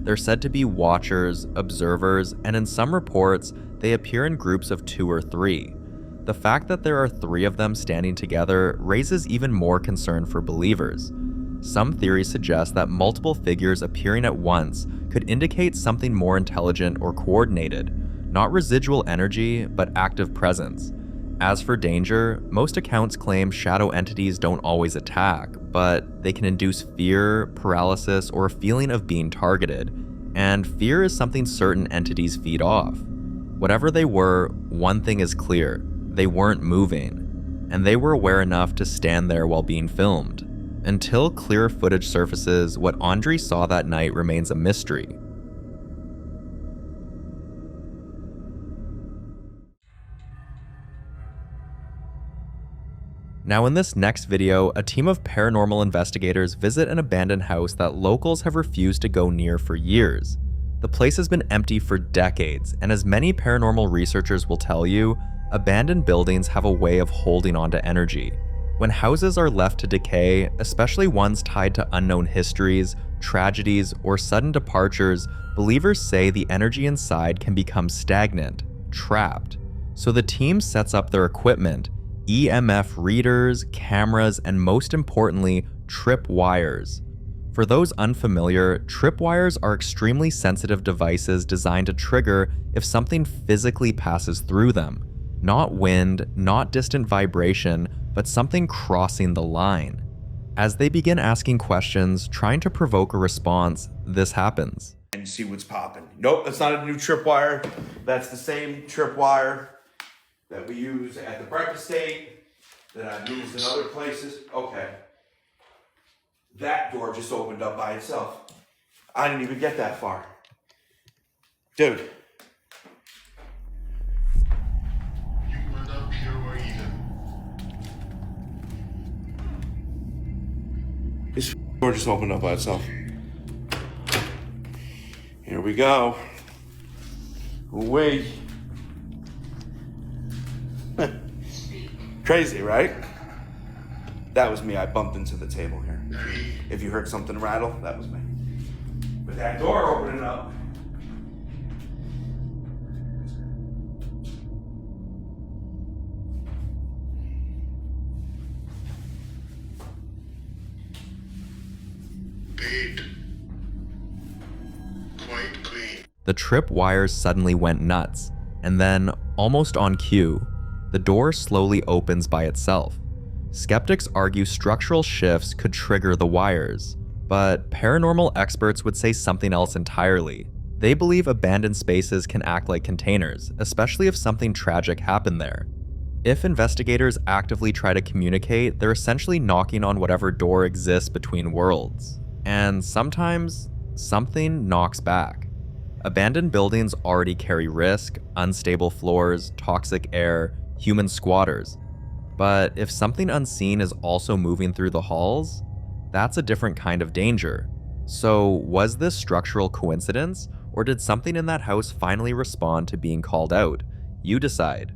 They're said to be watchers, observers, and in some reports, they appear in groups of 2 or 3. The fact that there are 3 of them standing together raises even more concern for believers. Some theories suggest that multiple figures appearing at once could indicate something more intelligent or coordinated, not residual energy, but active presence. As for danger, most accounts claim shadow entities don't always attack, but they can induce fear, paralysis, or a feeling of being targeted. And fear is something certain entities feed off. Whatever they were, one thing is clear: they weren't moving, and they were aware enough to stand there while being filmed. Until clear footage surfaces, what Andre saw that night remains a mystery. Now in this next video, a team of paranormal investigators visit an abandoned house that locals have refused to go near for years. The place has been empty for decades, and as many paranormal researchers will tell you, abandoned buildings have a way of holding on to energy. When houses are left to decay, especially ones tied to unknown histories, tragedies, or sudden departures, believers say the energy inside can become stagnant, trapped. So the team sets up their equipment: EMF readers, cameras, and most importantly, trip wires. For those unfamiliar, trip wires are extremely sensitive devices designed to trigger if something physically passes through them. Not wind, not distant vibration, but something crossing the line. As they begin asking questions, trying to provoke a response, this happens. And see what's popping. Nope, that's not a new tripwire. That's the same tripwire that we use at the breakfast date, that I've used in other places. Okay. That door just opened up by itself. I didn't even get that far. Dude. You were not pure either. This door just opened up by itself. Here we go. Wait. Crazy, right? That was me. I bumped into the table here. If you heard something rattle, that was me. But that door opening up. Quite clean. The trip wires suddenly went nuts, and then, almost on cue, the door slowly opens by itself. Skeptics argue structural shifts could trigger the wires, but paranormal experts would say something else entirely. They believe abandoned spaces can act like containers, especially if something tragic happened there. If investigators actively try to communicate, they're essentially knocking on whatever door exists between worlds. And sometimes, something knocks back. Abandoned buildings already carry risk, unstable floors, toxic air, human squatters. But if something unseen is also moving through the halls, that's a different kind of danger. So was this structural coincidence, or did something in that house finally respond to being called out? You decide.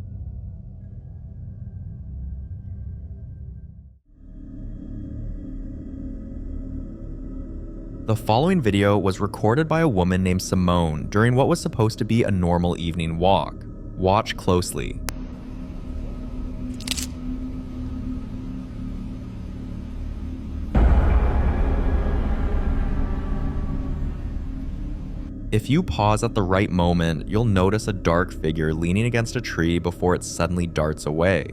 The following video was recorded by a woman named Simone during what was supposed to be a normal evening walk. Watch closely. If you pause at the right moment, you'll notice a dark figure leaning against a tree before it suddenly darts away.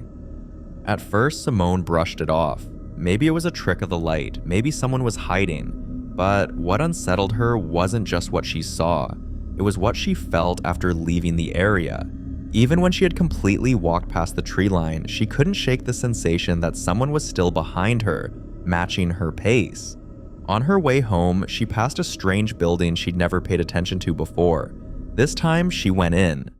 At first, Simone brushed it off. Maybe it was a trick of the light, maybe someone was hiding. But what unsettled her wasn't just what she saw, it was what she felt after leaving the area. Even when she had completely walked past the tree line, she couldn't shake the sensation that someone was still behind her, matching her pace. On her way home, she passed a strange building she'd never paid attention to before. This time, she went in.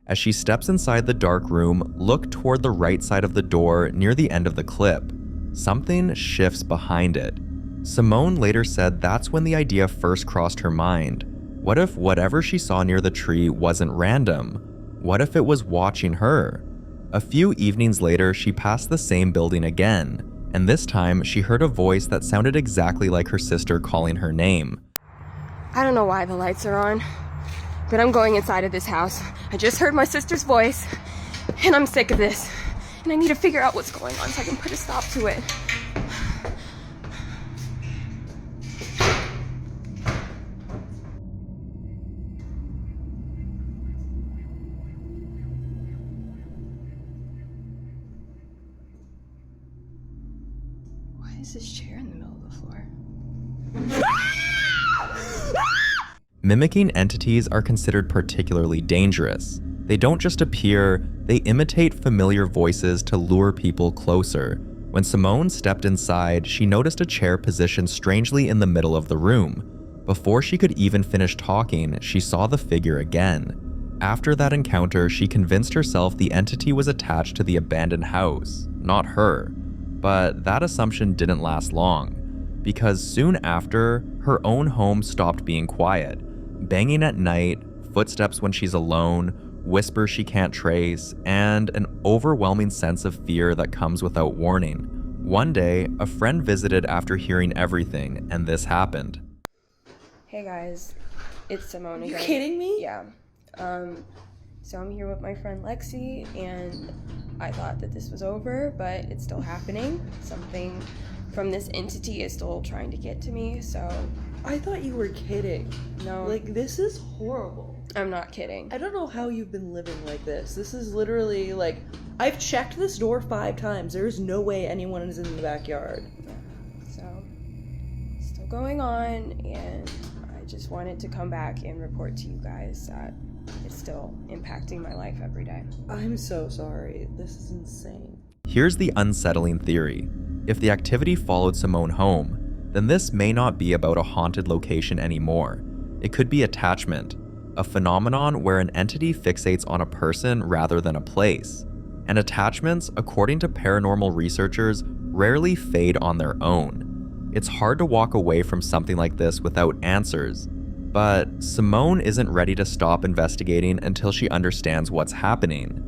As she steps inside the dark room, look toward the right side of the door near the end of the clip. Something shifts behind it. Simone later said that's when the idea first crossed her mind. What if whatever she saw near the tree wasn't random? What if it was watching her? A few evenings later, she passed the same building again, and this time she heard a voice that sounded exactly like her sister calling her name. I don't know why the lights are on, but I'm going inside of this house. I just heard my sister's voice, and I'm sick of this. And I need to figure out what's going on so I can put a stop to it. Why is this chair in the middle of the floor? Mimicking entities are considered particularly dangerous. They don't just appear, they imitate familiar voices to lure people closer. When Simone stepped inside, she noticed a chair positioned strangely in the middle of the room. Before she could even finish talking, she saw the figure again. After that encounter, she convinced herself the entity was attached to the abandoned house, not her. But that assumption didn't last long, because soon after, her own home stopped being quiet. Banging at night, footsteps when she's alone, whispers she can't trace, and an overwhelming sense of fear that comes without warning. One day, a friend visited after hearing everything, and this happened. Hey guys, it's Simone again. You kidding me? Yeah. So I'm here with my friend Lexi, and I thought that this was over, but it's still happening. Something from this entity is still trying to get to me, so... I thought you were kidding. No. Like, this is horrible. I'm not kidding. I don't know how you've been living like this. This is literally, like, I've checked this door 5 times. There's no way anyone is in the backyard. Yeah. So, still going on, and I just wanted to come back and report to you guys that it's still impacting my life every day. I'm so sorry. This is insane. Here's the unsettling theory. If the activity followed Simone home, then this may not be about a haunted location anymore. It could be attachment, a phenomenon where an entity fixates on a person rather than a place. And attachments, according to paranormal researchers, rarely fade on their own. It's hard to walk away from something like this without answers, but Simone isn't ready to stop investigating until she understands what's happening.